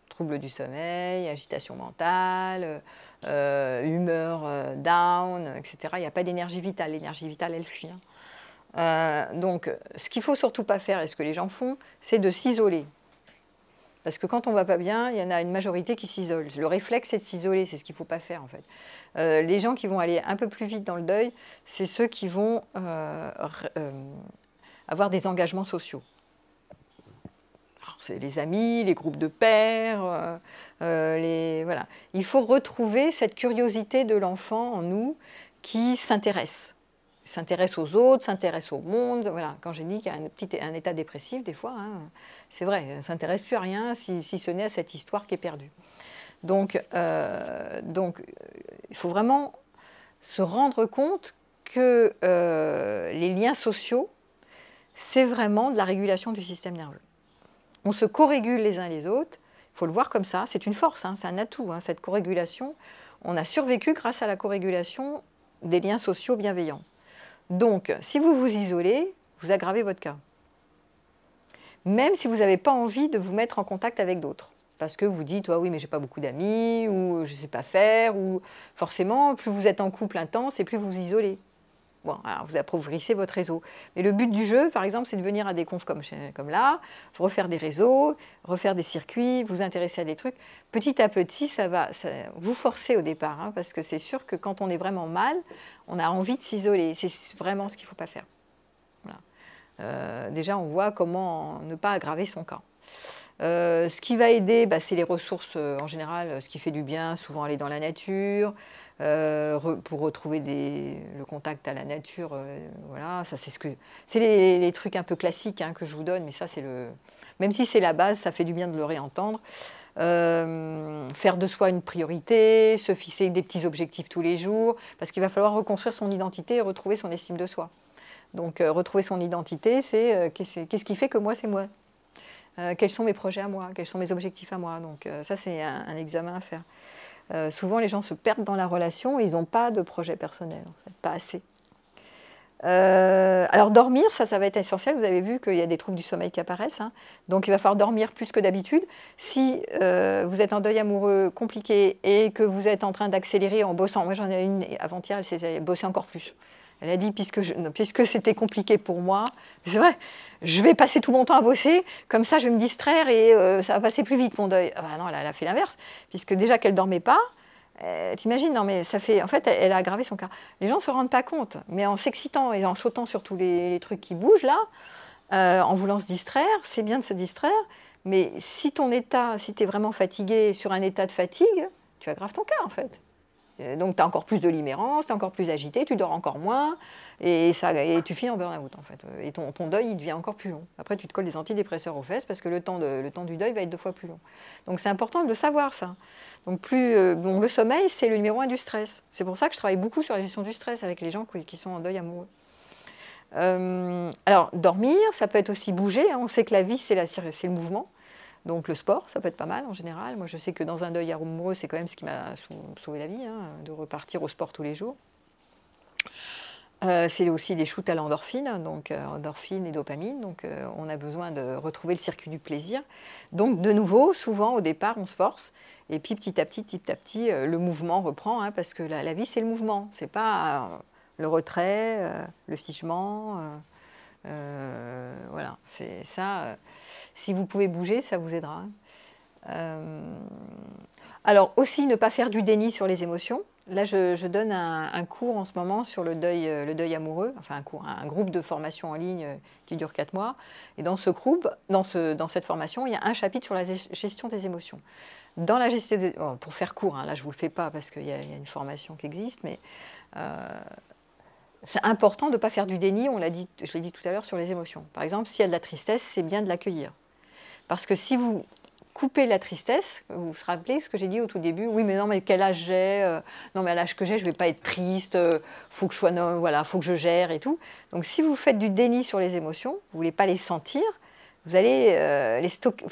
Troubles du sommeil, agitation mentale, humeur down, etc. Il n'y a pas d'énergie vitale. L'énergie vitale, elle fuit. Donc, ce qu'il ne faut surtout pas faire, et ce que les gens font, c'est de s'isoler. Parce que quand on ne va pas bien, il y en a une majorité qui s'isole. Le réflexe, c'est de s'isoler, c'est ce qu'il ne faut pas faire en fait. Les gens qui vont aller un peu plus vite dans le deuil, c'est ceux qui vont avoir des engagements sociaux. C'est les amis, les groupes de pairs, voilà. Il faut retrouver cette curiosité de l'enfant en nous qui s'intéresse aux autres, s'intéresse au monde. Voilà. Quand j'ai dit qu'il y a un état dépressif, des fois, hein, c'est vrai, elle ne s'intéresse plus à rien si ce n'est à cette histoire qui est perdue. Donc, il faut vraiment se rendre compte que les liens sociaux, c'est vraiment de la régulation du système nerveux. On se co-régule les uns les autres, il faut le voir comme ça, c'est une force, hein, c'est un atout, hein, cette co-régulation. On a survécu grâce à la co-régulation des liens sociaux bienveillants. Donc, si vous vous isolez, vous aggravez votre cas. Même si vous n'avez pas envie de vous mettre en contact avec d'autres. Parce que vous dites, oh, oui, mais j'ai pas beaucoup d'amis, ou je ne sais pas faire, ou forcément, plus vous êtes en couple intense et plus vous vous isolez. Bon, alors vous appauvrissez votre réseau. Mais le but du jeu, par exemple, c'est de venir à des confs comme là, refaire des réseaux, refaire des circuits, vous intéresser à des trucs. Petit à petit, ça va vous forcer au départ, hein, parce que c'est sûr que quand on est vraiment mal, on a envie de s'isoler. C'est vraiment ce qu'il ne faut pas faire. Voilà. Déjà, on voit comment ne pas aggraver son cas. Ce qui va aider, c'est les ressources en général, ce qui fait du bien, souvent aller dans la nature, pour retrouver le contact à la nature. Voilà, ça c'est les trucs un peu classiques hein, que je vous donne, mais ça c'est même si c'est la base, ça fait du bien de le réentendre. Faire de soi une priorité, se fixer des petits objectifs tous les jours, parce qu'il va falloir reconstruire son identité et retrouver son estime de soi. Donc retrouver son identité, c'est qu'est-ce qui fait que moi c'est moi. Quels sont mes projets à moi, quels sont mes objectifs à moi. Donc ça c'est un examen à faire. Souvent les gens se perdent dans la relation et ils n'ont pas de projet personnel, en fait, pas assez. Alors dormir, ça va être essentiel. Vous avez vu qu'il y a des troubles du sommeil qui apparaissent, hein. Donc il va falloir dormir plus que d'habitude. Si vous êtes en deuil amoureux compliqué et que vous êtes en train d'accélérer en bossant, moi j'en ai une avant-hier, elle s'est bossée encore plus. Elle a dit, puisque c'était compliqué pour moi, c'est vrai, je vais passer tout mon temps à bosser, comme ça je vais me distraire et ça va passer plus vite mon deuil. Ah bah non, elle a fait l'inverse, puisque déjà qu'elle ne dormait pas, t'imagines, non mais ça fait, en fait elle a aggravé son cas. Les gens ne se rendent pas compte, mais en s'excitant et en sautant sur tous les trucs qui bougent là, en voulant se distraire, c'est bien de se distraire, mais si tu es vraiment fatigué sur un état de fatigue, tu aggraves ton cas en fait. Donc tu as encore plus de limérance, tu es encore plus agité, tu dors encore moins, et tu finis en burn-out en fait. Et ton deuil il devient encore plus long. Après tu te colles des antidépresseurs aux fesses parce que le temps du deuil va être 2 fois plus long. Donc c'est important de savoir ça. Donc le sommeil c'est le numéro 1 du stress. C'est pour ça que je travaille beaucoup sur la gestion du stress avec les gens qui sont en deuil amoureux. Alors dormir, ça peut être aussi bouger, hein. On sait que la vie c'est le mouvement. Donc le sport, ça peut être pas mal en général. Moi je sais que dans un deuil amoureux, c'est quand même ce qui m'a sauvé la vie, hein, de repartir au sport tous les jours. C'est aussi des shoots à l'endorphine, donc endorphine et dopamine, donc on a besoin de retrouver le circuit du plaisir. Donc de nouveau, souvent au départ, on se force, et puis petit à petit, le mouvement reprend, hein, parce que la vie c'est le mouvement, c'est pas le retrait, le figement, voilà, c'est ça. Si vous pouvez bouger, ça vous aidera. Alors aussi, ne pas faire du déni sur les émotions. Là, je donne un cours en ce moment sur le deuil amoureux, enfin un groupe de formation en ligne qui dure 4 mois. Et dans ce groupe, dans cette formation, il y a un chapitre sur la gestion des émotions. Dans la gestion pour faire court, hein, là je ne vous le fais pas parce qu'il y a une formation qui existe, mais c'est important de ne pas faire du déni, je l'ai dit tout à l'heure, sur les émotions. Par exemple, s'il y a de la tristesse, c'est bien de l'accueillir. Parce que si vous coupez la tristesse, vous vous rappelez ce que j'ai dit au tout début, oui mais non mais quel âge j'ai, non mais à l'âge que j'ai je ne vais pas être triste, faut que je sois, non, voilà, faut que je gère et tout. Donc si vous faites du déni sur les émotions, vous ne voulez pas les sentir, vous allez les stocker,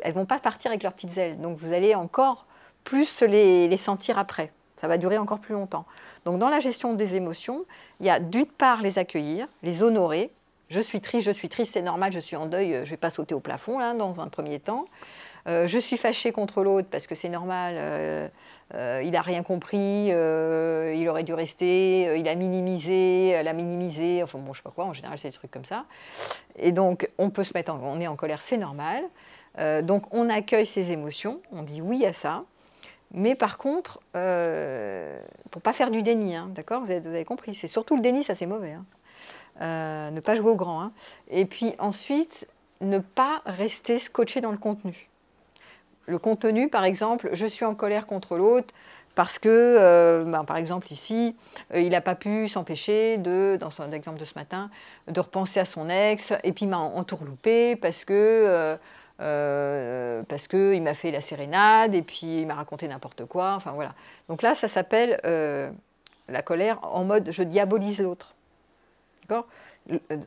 elles ne vont pas partir avec leurs petites ailes, donc vous allez encore plus les sentir après, ça va durer encore plus longtemps. Donc dans la gestion des émotions, il y a d'une part les accueillir, les honorer. Je suis triste, c'est normal, je suis en deuil, je ne vais pas sauter au plafond là, dans un premier temps. Je suis fâchée contre l'autre parce que c'est normal, il n'a rien compris, il aurait dû rester, il a minimisé, elle a minimisé, enfin bon, je ne sais pas quoi, en général c'est des trucs comme ça. Et donc on peut se mettre, on est en colère, c'est normal. Donc on accueille ses émotions, on dit oui à ça. Mais par contre, pour ne pas faire du déni, hein, d'accord, vous avez compris, c'est surtout le déni, ça c'est mauvais. Hein. Ne pas jouer au grand. Hein. Et puis ensuite, ne pas rester scotché dans le contenu. Le contenu, par exemple, je suis en colère contre l'autre parce que, par exemple ici, il n'a pas pu s'empêcher dans son exemple de ce matin, de repenser à son ex, et puis il m'a entourloupé parce que il m'a fait la sérénade, et puis il m'a raconté n'importe quoi, enfin voilà. Donc là, ça s'appelle la colère en mode je diabolise l'autre. D'accord ?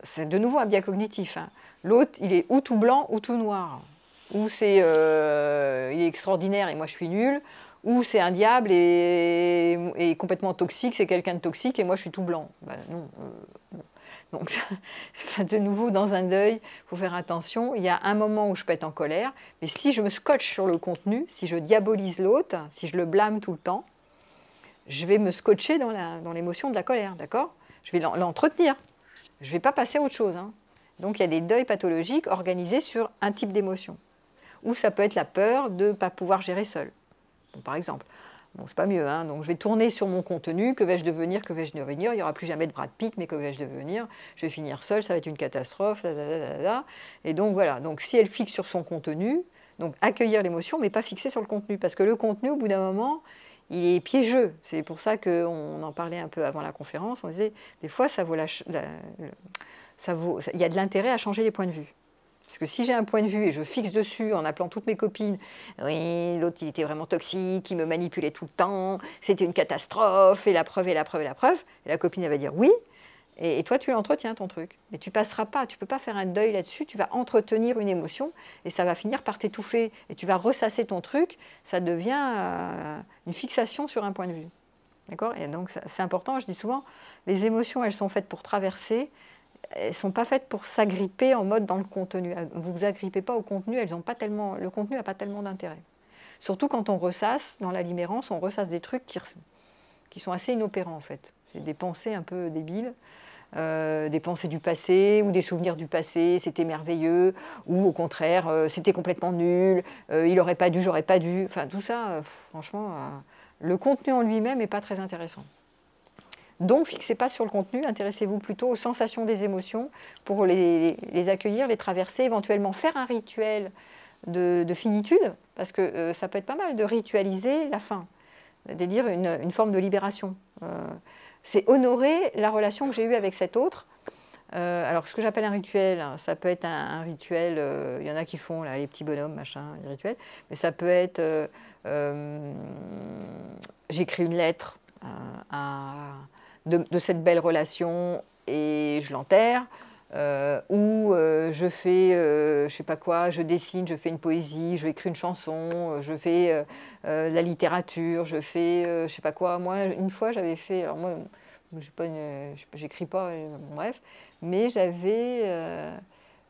C'est de nouveau un biais cognitif. Hein. L'autre, il est ou tout blanc ou tout noir. Ou il est extraordinaire et moi je suis nulle, ou c'est un diable et complètement toxique, c'est quelqu'un de toxique et moi je suis tout blanc. Ben non. Donc ça, de nouveau, dans un deuil, il faut faire attention. Il y a un moment où je peux être en colère, mais si je me scotche sur le contenu, si je diabolise l'autre, si je le blâme tout le temps, je vais me scotcher dans l'émotion de la colère, d'accord ? Je vais l'entretenir. Je ne vais pas passer à autre chose. Hein. Donc il y a des deuils pathologiques organisés sur un type d'émotion. Ou ça peut être la peur de ne pas pouvoir gérer seul, bon, par exemple. Bon, c'est pas mieux, hein. Donc je vais tourner sur mon contenu, que vais-je devenir, il n'y aura plus jamais de Brad Pitt, mais que vais-je devenir, je vais finir seule, ça va être une catastrophe, et donc voilà, donc si elle fixe sur son contenu, donc accueillir l'émotion, mais pas fixer sur le contenu, parce que le contenu, au bout d'un moment, il est piégeux, c'est pour ça qu'on en parlait un peu avant la conférence, on disait, des fois, il y a de l'intérêt à changer les points de vue. Parce que si j'ai un point de vue et je fixe dessus en appelant toutes mes copines, oui, l'autre il était vraiment toxique, il me manipulait tout le temps, c'était une catastrophe, et la preuve, et la copine elle va dire oui, et toi tu l'entretiens ton truc. Mais tu passeras pas, tu peux pas faire un deuil là-dessus, tu vas entretenir une émotion, et ça va finir par t'étouffer, et tu vas ressasser ton truc, ça devient une fixation sur un point de vue. D'accord ? Et donc c'est important, je dis souvent, les émotions elles sont faites pour traverser, elles ne sont pas faites pour s'agripper en mode dans le contenu. Vous ne vous agrippez pas au contenu, le contenu n'a pas tellement d'intérêt. Surtout quand on ressasse, dans la limérance, on ressasse des trucs qui sont assez inopérants en fait. C'est des pensées un peu débiles, des pensées du passé ou des souvenirs du passé, c'était merveilleux, ou au contraire, c'était complètement nul, il n'aurait pas dû, j'aurais pas dû. Enfin tout ça, franchement, le contenu en lui-même n'est pas très intéressant. Donc, fixez pas sur le contenu, intéressez-vous plutôt aux sensations des émotions pour les accueillir, les traverser, éventuellement faire un rituel de finitude, parce que ça peut être pas mal de ritualiser la fin, c'est-à-dire une forme de libération. C'est honorer la relation que j'ai eue avec cet autre. Alors, ce que j'appelle un rituel, ça peut être un rituel, il y en a qui font là, les petits bonhommes, machin, les rituels, mais ça peut être, j'écris une lettre de cette belle relation et je l'enterre, ou je fais, je sais pas quoi, je dessine, je fais une poésie, je écris une chanson, je fais la littérature, je fais, je sais pas quoi. Moi, une fois, j'avais fait, alors moi, j'écris pas, bon, bref, mais j'avais,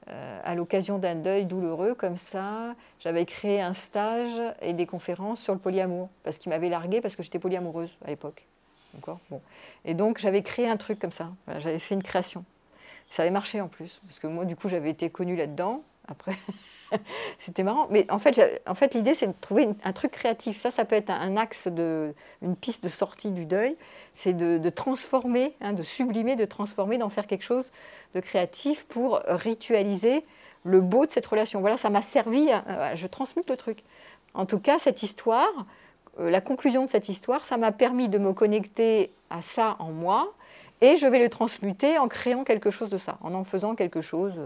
à l'occasion d'un deuil douloureux comme ça, j'avais créé un stage et des conférences sur le polyamour, parce qu'il m'avait larguée parce que j'étais polyamoureuse à l'époque. D'accord, bon. Et donc j'avais créé un truc comme ça, voilà, j'avais fait une création. Ça avait marché en plus, parce que moi du coup j'avais été connue là-dedans, après c'était marrant. Mais en fait l'idée c'est de trouver un truc créatif, ça peut être un axe, une piste de sortie du deuil, c'est de transformer, hein, de sublimer, de transformer, d'en faire quelque chose de créatif pour ritualiser le beau de cette relation. Voilà, ça m'a servi, je transmute le truc. En tout cas, cette histoire, la conclusion de cette histoire, ça m'a permis de me connecter à ça en moi, et je vais le transmuter en créant quelque chose de ça, en faisant quelque chose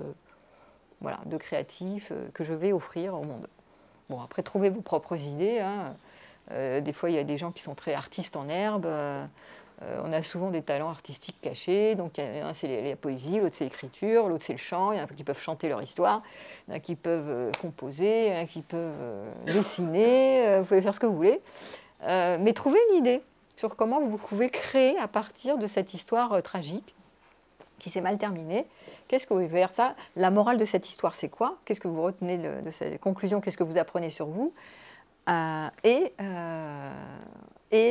voilà, de créatif que je vais offrir au monde. Bon, après, trouvez vos propres idées. Hein. Des fois, il y a des gens qui sont très artistes en herbe. On a souvent des talents artistiques cachés. Donc, un, c'est la poésie, l'autre, c'est l'écriture, l'autre, c'est le chant. Il y en a qui peuvent chanter leur histoire, il y en a qui peuvent composer, il y en a qui peuvent dessiner. Vous pouvez faire ce que vous voulez. Mais trouvez une idée sur comment vous pouvez créer à partir de cette histoire tragique qui s'est mal terminée. Qu'est-ce que vous pouvez faire ça? La morale de cette histoire, c'est quoi? Qu'est-ce que vous retenez de cette conclusion? Qu'est-ce que vous apprenez sur vous? Et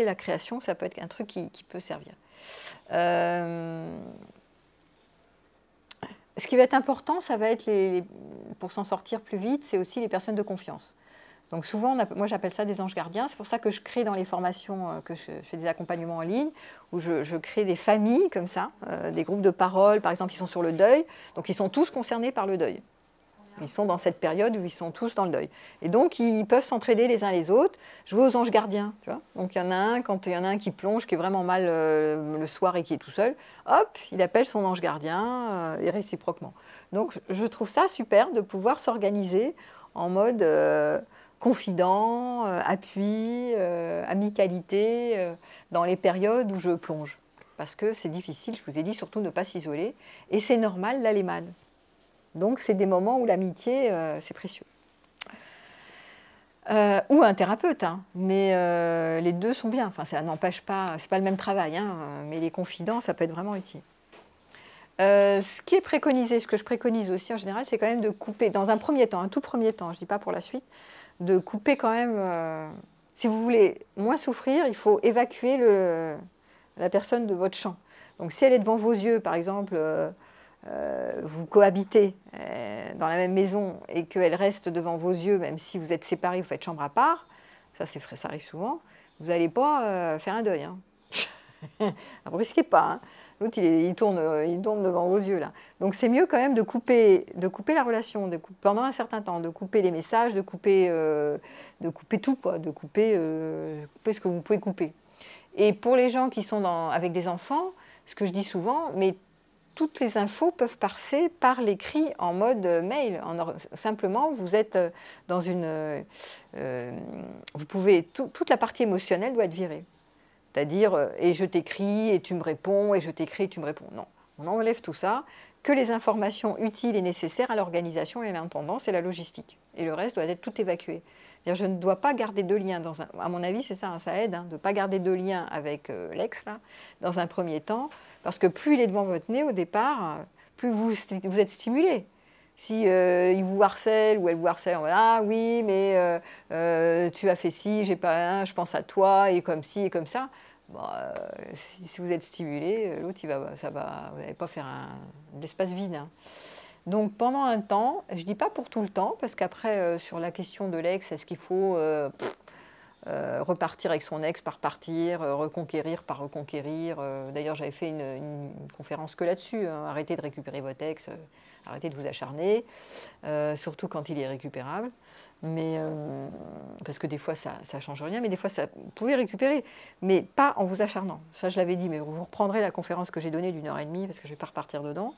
la création, ça peut être un truc qui peut servir. Ce qui va être important, ça va être, pour s'en sortir plus vite, c'est aussi les personnes de confiance. Donc souvent, moi j'appelle ça des anges gardiens. C'est pour ça que je crée dans les formations, que je fais des accompagnements en ligne, où je crée des familles comme ça, des groupes de parole, par exemple, ils sont sur le deuil. Donc ils sont tous concernés par le deuil. Ils sont dans cette période où ils sont tous dans le deuil. Et donc, ils peuvent s'entraider les uns les autres, jouer aux anges gardiens. Tu vois, donc, il y en a un, quand il y en a un qui plonge, qui est vraiment mal le soir et qui est tout seul, hop, il appelle son ange gardien et réciproquement. Donc, je trouve ça super de pouvoir s'organiser en mode confident, appui, amicalité, dans les périodes où je plonge. Parce que c'est difficile, je vous ai dit, surtout ne pas s'isoler. Et c'est normal d'aller mal. Donc, c'est des moments où l'amitié, c'est précieux. Ou un thérapeute, hein. Mais les deux sont bien. Enfin, ça n'empêche pas, c'est pas le même travail, hein, mais les confidents, ça peut être vraiment utile. Ce qui est préconisé, ce que je préconise aussi en général, c'est quand même de couper, dans un premier temps, un tout premier temps, je ne dis pas pour la suite, de couper quand même, si vous voulez moins souffrir, il faut évacuer la personne de votre champ. Donc, si elle est devant vos yeux, par exemple, vous cohabitez dans la même maison et qu'elle reste devant vos yeux, même si vous êtes séparés, vous faites chambre à part, ça arrive souvent, vous n'allez pas faire un deuil. Hein. Vous ne risquez pas. Hein. L'autre, il tourne devant vos yeux. Là. Donc c'est mieux quand même de couper la relation pendant un certain temps, de couper les messages, de couper tout, quoi, de couper ce que vous pouvez couper. Et pour les gens qui sont avec des enfants, ce que je dis souvent, mais toutes les infos peuvent passer par l'écrit en mode mail. Simplement, vous êtes dans une... vous pouvez... toute la partie émotionnelle doit être virée. C'est-à-dire, et je t'écris, et tu me réponds, et je t'écris, et tu me réponds. Non, on enlève tout ça. Que les informations utiles et nécessaires à l'organisation et à l'intendance et la logistique. Et le reste doit être tout évacué. Je ne dois pas garder de lien, à mon avis, c'est ça, hein, ça aide, hein, de ne pas garder de lien avec l'ex, là, dans un premier temps, parce que plus il est devant votre nez au départ, plus vous êtes stimulé. Si il vous harcèle ou elle vous harcèle, on va dire, ah oui, mais tu as fait ci, j'ai pas, hein, je pense à toi, et comme ci, et comme ça. Bon, si vous êtes stimulé, l'autre, vous n'allez pas faire d'espace vide. Hein. Donc pendant un temps, je ne dis pas pour tout le temps, parce qu'après, sur la question de l'ex, est-ce qu'il faut repartir avec son ex par partir, reconquérir par reconquérir. D'ailleurs, j'avais fait une conférence que là-dessus, hein. Arrêtez de récupérer votre ex, arrêtez de vous acharner, surtout quand il est récupérable. Mais, parce que des fois, ça ne change rien, mais des fois, vous pouvez récupérer, mais pas en vous acharnant. Ça, je l'avais dit, mais vous reprendrez la conférence que j'ai donnée d'1h30, parce que je ne vais pas repartir dedans.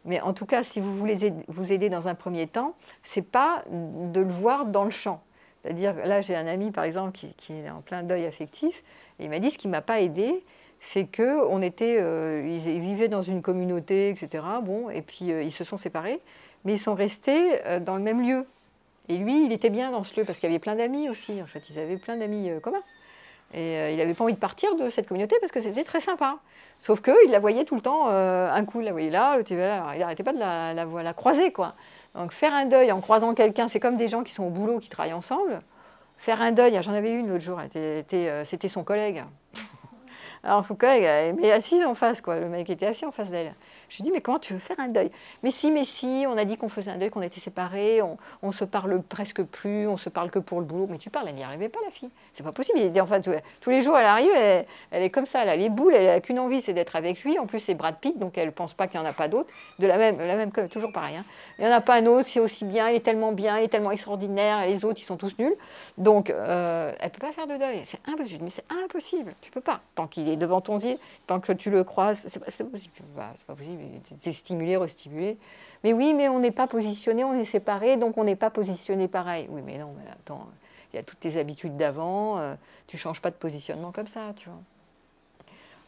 Mais en tout cas, si vous voulez vous aider dans un premier temps, ce n'est pas de le voir dans le champ. C'est-à-dire, là, j'ai un ami, par exemple, qui est en plein deuil affectif, et il m'a dit, ce qui ne m'a pas aidé, c'est qu'ils vivaient dans une communauté, etc., bon, et puis ils se sont séparés, mais ils sont restés dans le même lieu. Et lui, il était bien dans ce lieu, parce qu'il y avait plein d'amis aussi, en fait, ils avaient plein d'amis communs. Et il n'avait pas envie de partir de cette communauté parce que c'était très sympa. Sauf qu'il la voyait tout le temps, un coup il la voyait là, l'autre il n'arrêtait pas de la croiser, quoi. Donc faire un deuil en croisant quelqu'un, c'est comme des gens qui sont au boulot, qui travaillent ensemble. Faire un deuil, j'en avais une l'autre jour, c'était son collègue. Alors son collègue, elle est assise en face, quoi. Le mec était assis en face d'elle. Je lui dis, mais comment tu veux faire un deuil? Mais si, on a dit qu'on faisait un deuil, qu'on était séparés, on se parle presque plus, on se parle que pour le boulot. Mais tu parles, elle n'y arrivait pas, la fille. C'est pas possible. Enfin, tous les jours, elle arrive, elle est comme ça, elle a les boules, elle n'a qu'une envie, c'est d'être avec lui. En plus, c'est Brad Pitt, donc elle ne pense pas qu'il n'y en a pas d'autres. De la même, toujours pareil. Hein. Il n'y en a pas un autre, c'est aussi bien, il est tellement extraordinaire, et les autres, ils sont tous nuls. Donc, elle ne peut pas faire de deuil. C'est impossible. Mais c'est impossible. Tu ne peux pas. Tant qu'il est devant ton Dieu, tant que tu le croises, c'est pas possible. C'est pas possible. Tu es stimulé, restimulé. Mais oui, mais on n'est pas positionné, on est séparés, donc on n'est pas positionné pareil. Oui, mais non, mais attends, il y a toutes tes habitudes d'avant, tu ne changes pas de positionnement comme ça, tu vois.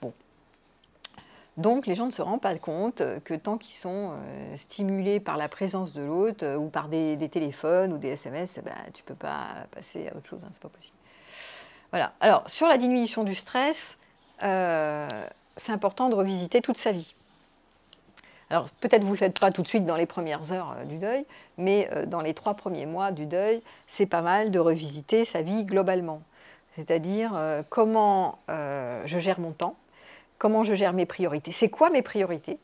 Bon. Donc les gens ne se rendent pas compte que tant qu'ils sont stimulés par la présence de l'autre ou par des téléphones ou des SMS, ben, tu ne peux pas passer à autre chose, hein, c'est pas possible. Voilà. Alors, sur la diminution du stress, c'est important de revisiter toute sa vie. Alors, peut-être vous ne le faites pas tout de suite dans les premières heures du deuil, mais dans les 3 premiers mois du deuil, c'est pas mal de revisiter sa vie globalement. C'est-à-dire comment je gère mon temps, comment je gère mes priorités. C'est quoi mes priorités?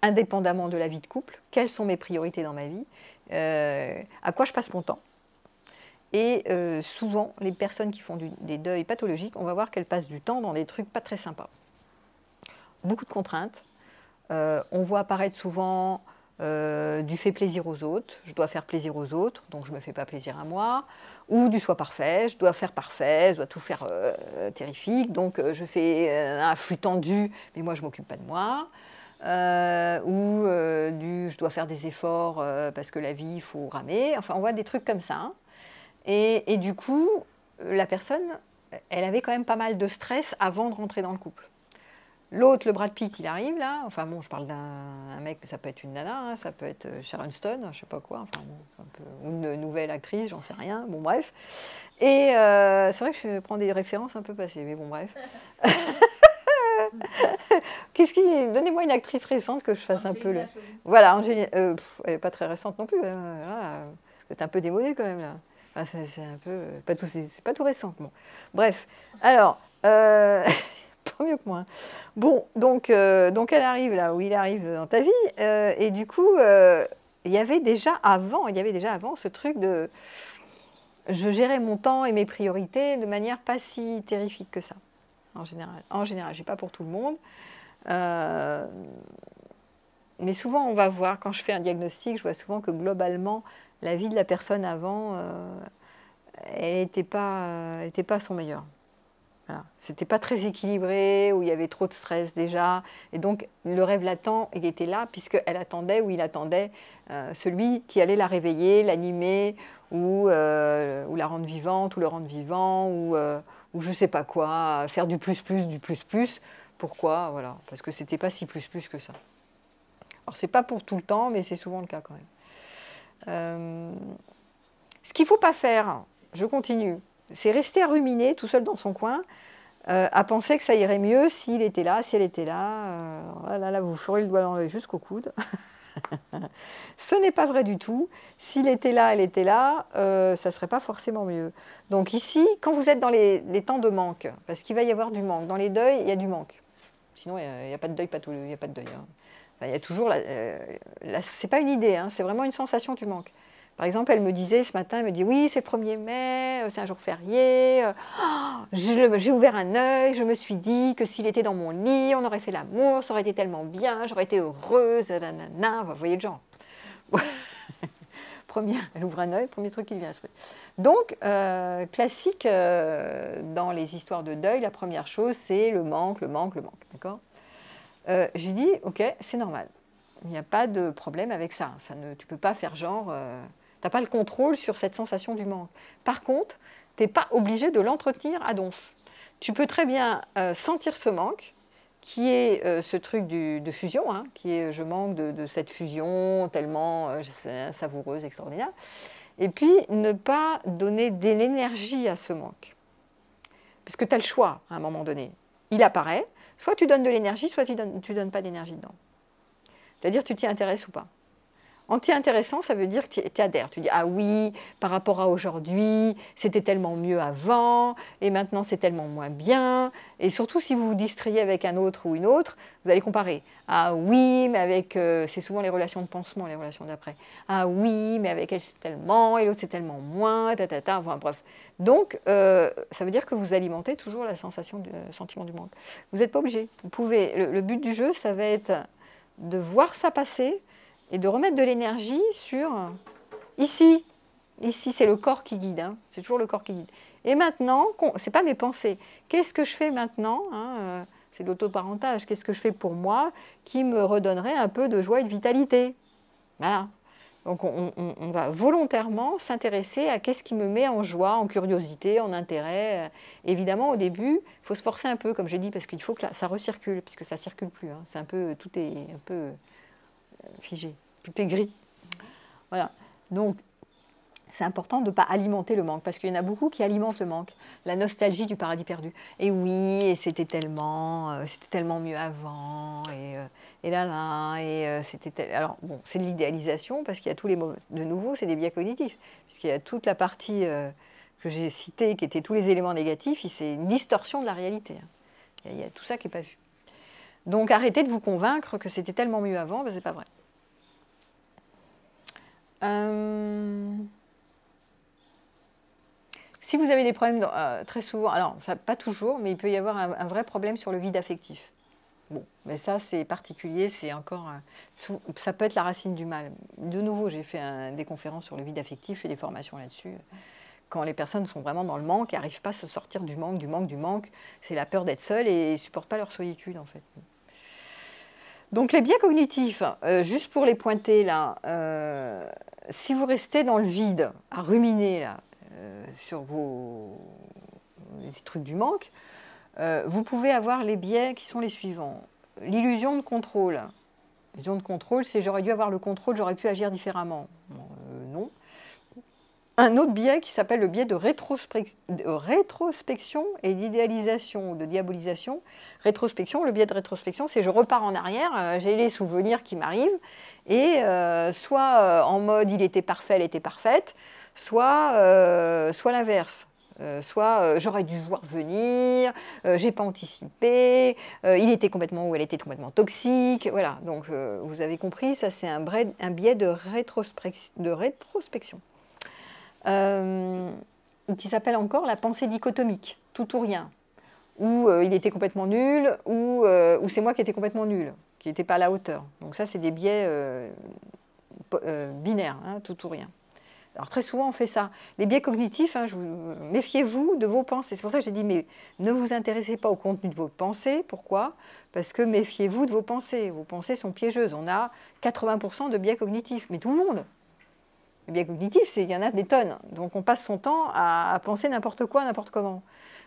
Indépendamment de la vie de couple, quelles sont mes priorités dans ma vie? À quoi je passe mon temps? Et souvent, les personnes qui font des deuils pathologiques, on va voir qu'elles passent du temps dans des trucs pas très sympas. Beaucoup de contraintes. On voit apparaître souvent du fait plaisir aux autres, je dois faire plaisir aux autres, donc je ne me fais pas plaisir à moi, ou du soi parfait, je dois faire parfait, je dois tout faire terrifique, donc je fais un flux tendu, mais moi je ne m'occupe pas de moi, ou je dois faire des efforts parce que la vie, il faut ramer, enfin on voit des trucs comme ça. Hein. Et du coup, la personne, elle avait quand même pas mal de stress avant de rentrer dans le couple. L'autre, le Brad Pitt, il arrive là. Enfin bon, je parle d'un mec, mais ça peut être une nana, hein, ça peut être Sharon Stone, je sais pas quoi. Enfin bon, ou une nouvelle actrice, j'en sais rien. Bon bref. Et c'est vrai que je prends des références un peu passées, mais bon bref. Donnez-moi une actrice récente que je fasse un peu le. Voilà, Angelina. Elle n'est pas très récente non plus. Vous êtes un peu démodée quand même là. Enfin, c'est un peu. C'est pas tout récent. Bon. Bref. Alors. Pas mieux que moi. Bon, donc elle arrive là où il arrive dans ta vie, et du coup, il y avait déjà avant ce truc de je gérais mon temps et mes priorités de manière pas si terrifique que ça, en général. En général, je ne dis pas pour tout le monde, mais souvent on va voir, quand je fais un diagnostic, je vois souvent que globalement, la vie de la personne avant, elle n'était pas à son meilleur. Voilà. C'était pas très équilibré, où il y avait trop de stress déjà. Et donc, le rêve latent, il était là, puisqu'elle attendait, ou il attendait, celui qui allait la réveiller, l'animer, ou la rendre vivante, ou le rendre vivant, ou je sais pas quoi, faire du plus. Pourquoi? Voilà. Parce que c'était pas si plus que ça. Alors, c'est pas pour tout le temps, mais c'est souvent le cas quand même. Ce qu'il faut pas faire, je continue, c'est rester à ruminer tout seul dans son coin, à penser que ça irait mieux s'il était là, si elle était là. Là, vous ferez le doigt dans l'œil jusqu'au coude. Ce n'est pas vrai du tout. S'il était là, elle était là, ça ne serait pas forcément mieux. Donc ici, quand vous êtes dans les temps de manque, parce qu'il va y avoir du manque, dans les deuils, il y a du manque. Sinon, il n'y a pas de deuil, il n'y a pas de deuil. Hein. Enfin, il y a toujours... c'est pas une idée, hein, c'est vraiment une sensation du manque. Par exemple, elle me disait ce matin, elle me dit « Oui, c'est le 1er mai, c'est un jour férié, j'ai ouvert un œil, je me suis dit que s'il était dans mon lit, on aurait fait l'amour, ça aurait été tellement bien, j'aurais été heureuse, nanana. » Vous voyez le genre. Elle ouvre un œil, premier truc qui vient à l'esprit. Donc, classique, dans les histoires de deuil, la première chose, c'est le manque, d'accord ? Je lui dis « Ok, c'est normal. Il n'y a pas de problème avec ça. Tu ne peux pas faire genre... tu n'as pas le contrôle sur cette sensation du manque. Par contre, tu n'es pas obligé de l'entretenir à donf. Tu peux très bien sentir ce manque, qui est ce truc de fusion, hein, qui est je manque de cette fusion tellement savoureuse, extraordinaire, et puis ne pas donner de l'énergie à ce manque. parce que tu as le choix à un moment donné. Il apparaît, soit tu donnes de l'énergie, soit tu donnes pas d'énergie dedans. C'est-à-dire tu t'y intéresses ou pas. En t'y intéressant, ça veut dire que tu adhères. Tu dis, ah oui, par rapport à aujourd'hui, c'était tellement mieux avant, et maintenant c'est tellement moins bien. Et surtout, si vous vous distrayez avec un autre ou une autre, vous allez comparer. Ah oui, mais avec... c'est souvent les relations de pansement, les relations d'après. Ah oui, mais avec elle c'est tellement, et l'autre c'est tellement moins, enfin bref. Donc, ça veut dire que vous alimentez toujours la sensation, le sentiment du manque. Vous n'êtes pas obligé. Vous pouvez, le but du jeu, ça va être de voir ça passer, et de remettre de l'énergie sur ici. Ici, c'est le corps qui guide. Hein. C'est toujours le corps qui guide. Et maintenant, ce n'est pas mes pensées. Qu'est-ce que je fais maintenant hein, c'est l'autoparentage. Qu'est-ce que je fais pour moi qui me redonnerait un peu de joie et de vitalité. Voilà. Donc, on va volontairement s'intéresser à qu'est-ce qui me met en joie, en curiosité, en intérêt. Évidemment, au début, il faut se forcer un peu, comme j'ai dit, parce qu'il faut que ça recircule, puisque ça ne circule plus. Hein. C'est un peu, tout est un peu figé, tout est gris. Voilà. Donc, c'est important de ne pas alimenter le manque, parce qu'il y en a beaucoup qui alimentent le manque. La nostalgie du paradis perdu. Et oui, et c'était tellement mieux avant, et là, et c'était... Alors, bon, c'est de l'idéalisation, parce qu'il y a tous les mots, de nouveau, c'est des biais cognitifs, puisqu'il y a toute la partie que j'ai citée, qui était tous les éléments négatifs, c'est une distorsion de la réalité. Hein. Il y a tout ça qui n'est pas vu. Donc, arrêtez de vous convaincre que c'était tellement mieux avant, ben, c'est pas vrai. Si vous avez des problèmes, très souvent, alors ça, pas toujours, mais il peut y avoir un vrai problème sur le vide affectif. Bon, mais ça c'est particulier, c'est encore, ça peut être la racine du mal. De nouveau, j'ai fait des conférences sur le vide affectif, je fais des formations là-dessus. Quand les personnes sont vraiment dans le manque et n'arrivent pas à se sortir du manque, c'est la peur d'être seule et ne supportent pas leur solitude en fait. Donc les biais cognitifs, juste pour les pointer là, si vous restez dans le vide, à ruminer là, sur les trucs du manque, vous pouvez avoir les biais qui sont les suivants. L'illusion de contrôle. L'illusion de contrôle, c'est j'aurais dû avoir le contrôle, j'aurais pu agir différemment. Non. Un autre biais qui s'appelle le biais de rétrospection et d'idéalisation, de diabolisation. Rétrospection, le biais de rétrospection, c'est je repars en arrière, j'ai les souvenirs qui m'arrivent, et soit en mode il était parfait, elle était parfaite, soit l'inverse. Soit j'aurais dû voir venir, j'ai pas anticipé, il était complètement ou elle était complètement toxique, voilà. Donc vous avez compris, ça c'est un biais de rétrospection. Ou qui s'appelle encore la pensée dichotomique, tout ou rien, où il était complètement nul, ou c'est moi qui étais complètement nul, qui n'était pas à la hauteur. Donc ça, c'est des biais binaires, hein, tout ou rien. Alors très souvent, on fait ça. Les biais cognitifs, hein, méfiez-vous de vos pensées. C'est pour ça que j'ai dit, mais ne vous intéressez pas au contenu de vos pensées. Pourquoi ? Parce que méfiez-vous de vos pensées. Vos pensées sont piégeuses. On a 80% de biais cognitifs, mais tout le monde. Les biais cognitifs, il y en a des tonnes. Donc on passe son temps à penser n'importe quoi, n'importe comment.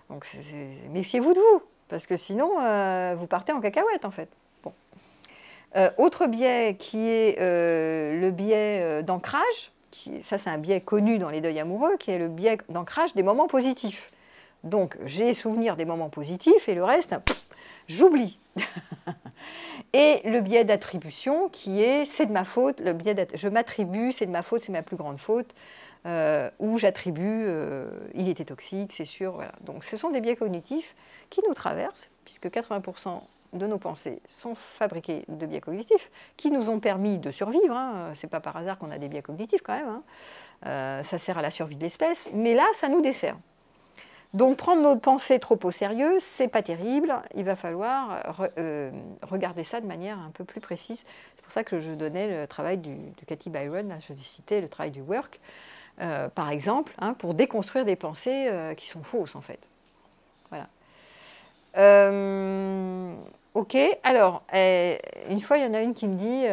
Donc méfiez-vous de vous, parce que sinon, vous partez en cacahuète, en fait. Bon. Autre biais qui est le biais d'ancrage. Ça, c'est un biais connu dans les deuils amoureux, qui est le biais d'ancrage des moments positifs. Donc, j'ai souvenir des moments positifs, et le reste, j'oublie. Et le biais d'attribution qui est « c'est de ma faute », le biais je m'attribue, c'est de ma faute, c'est ma plus grande faute, ou j'attribue « il était toxique », c'est sûr. Voilà. Donc ce sont des biais cognitifs qui nous traversent, puisque 80% de nos pensées sont fabriquées de biais cognitifs, qui nous ont permis de survivre. Hein. Ce n'est pas par hasard qu'on a des biais cognitifs quand même. Hein. Ça sert à la survie de l'espèce, mais là, ça nous dessert. Donc prendre nos pensées trop au sérieux, c'est pas terrible. Il va falloir regarder ça de manière un peu plus précise. C'est pour ça que je donnais le travail de Cathy Byron, là, je citais le travail du work, par exemple, hein, pour déconstruire des pensées qui sont fausses en fait. Voilà. Ok, alors, une fois il y en a une qui me dit,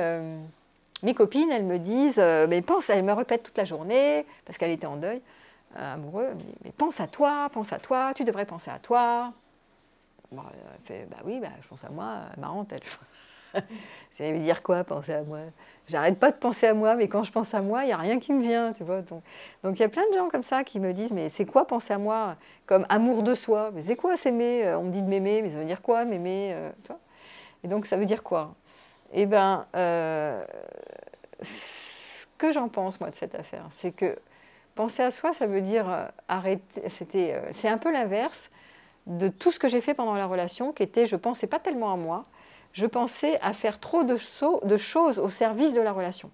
mes copines, elles me disent, mais pense, elles me répètent toute la journée, parce qu'elle était en deuil, amoureux, mais pense à toi, tu devrais penser à toi. Bon, elle fait, bah oui, bah, je pense à moi, marrante elle. Ça veut dire quoi, penser à moi? J'arrête pas de penser à moi, mais quand je pense à moi, il n'y a rien qui me vient, tu vois. Donc il y a plein de gens comme ça qui me disent, mais c'est quoi penser à moi? Comme amour de soi. Mais c'est quoi s'aimer? On me dit de m'aimer, mais ça veut dire quoi, m'aimer? Tu vois. Et donc ça veut dire quoi? Eh bien, ce que j'en pense, moi, de cette affaire, c'est que penser à soi, ça veut dire arrêter. C'est un peu l'inverse de tout ce que j'ai fait pendant la relation, qui était, je ne pensais pas tellement à moi, je pensais à faire trop de choses au service de la relation.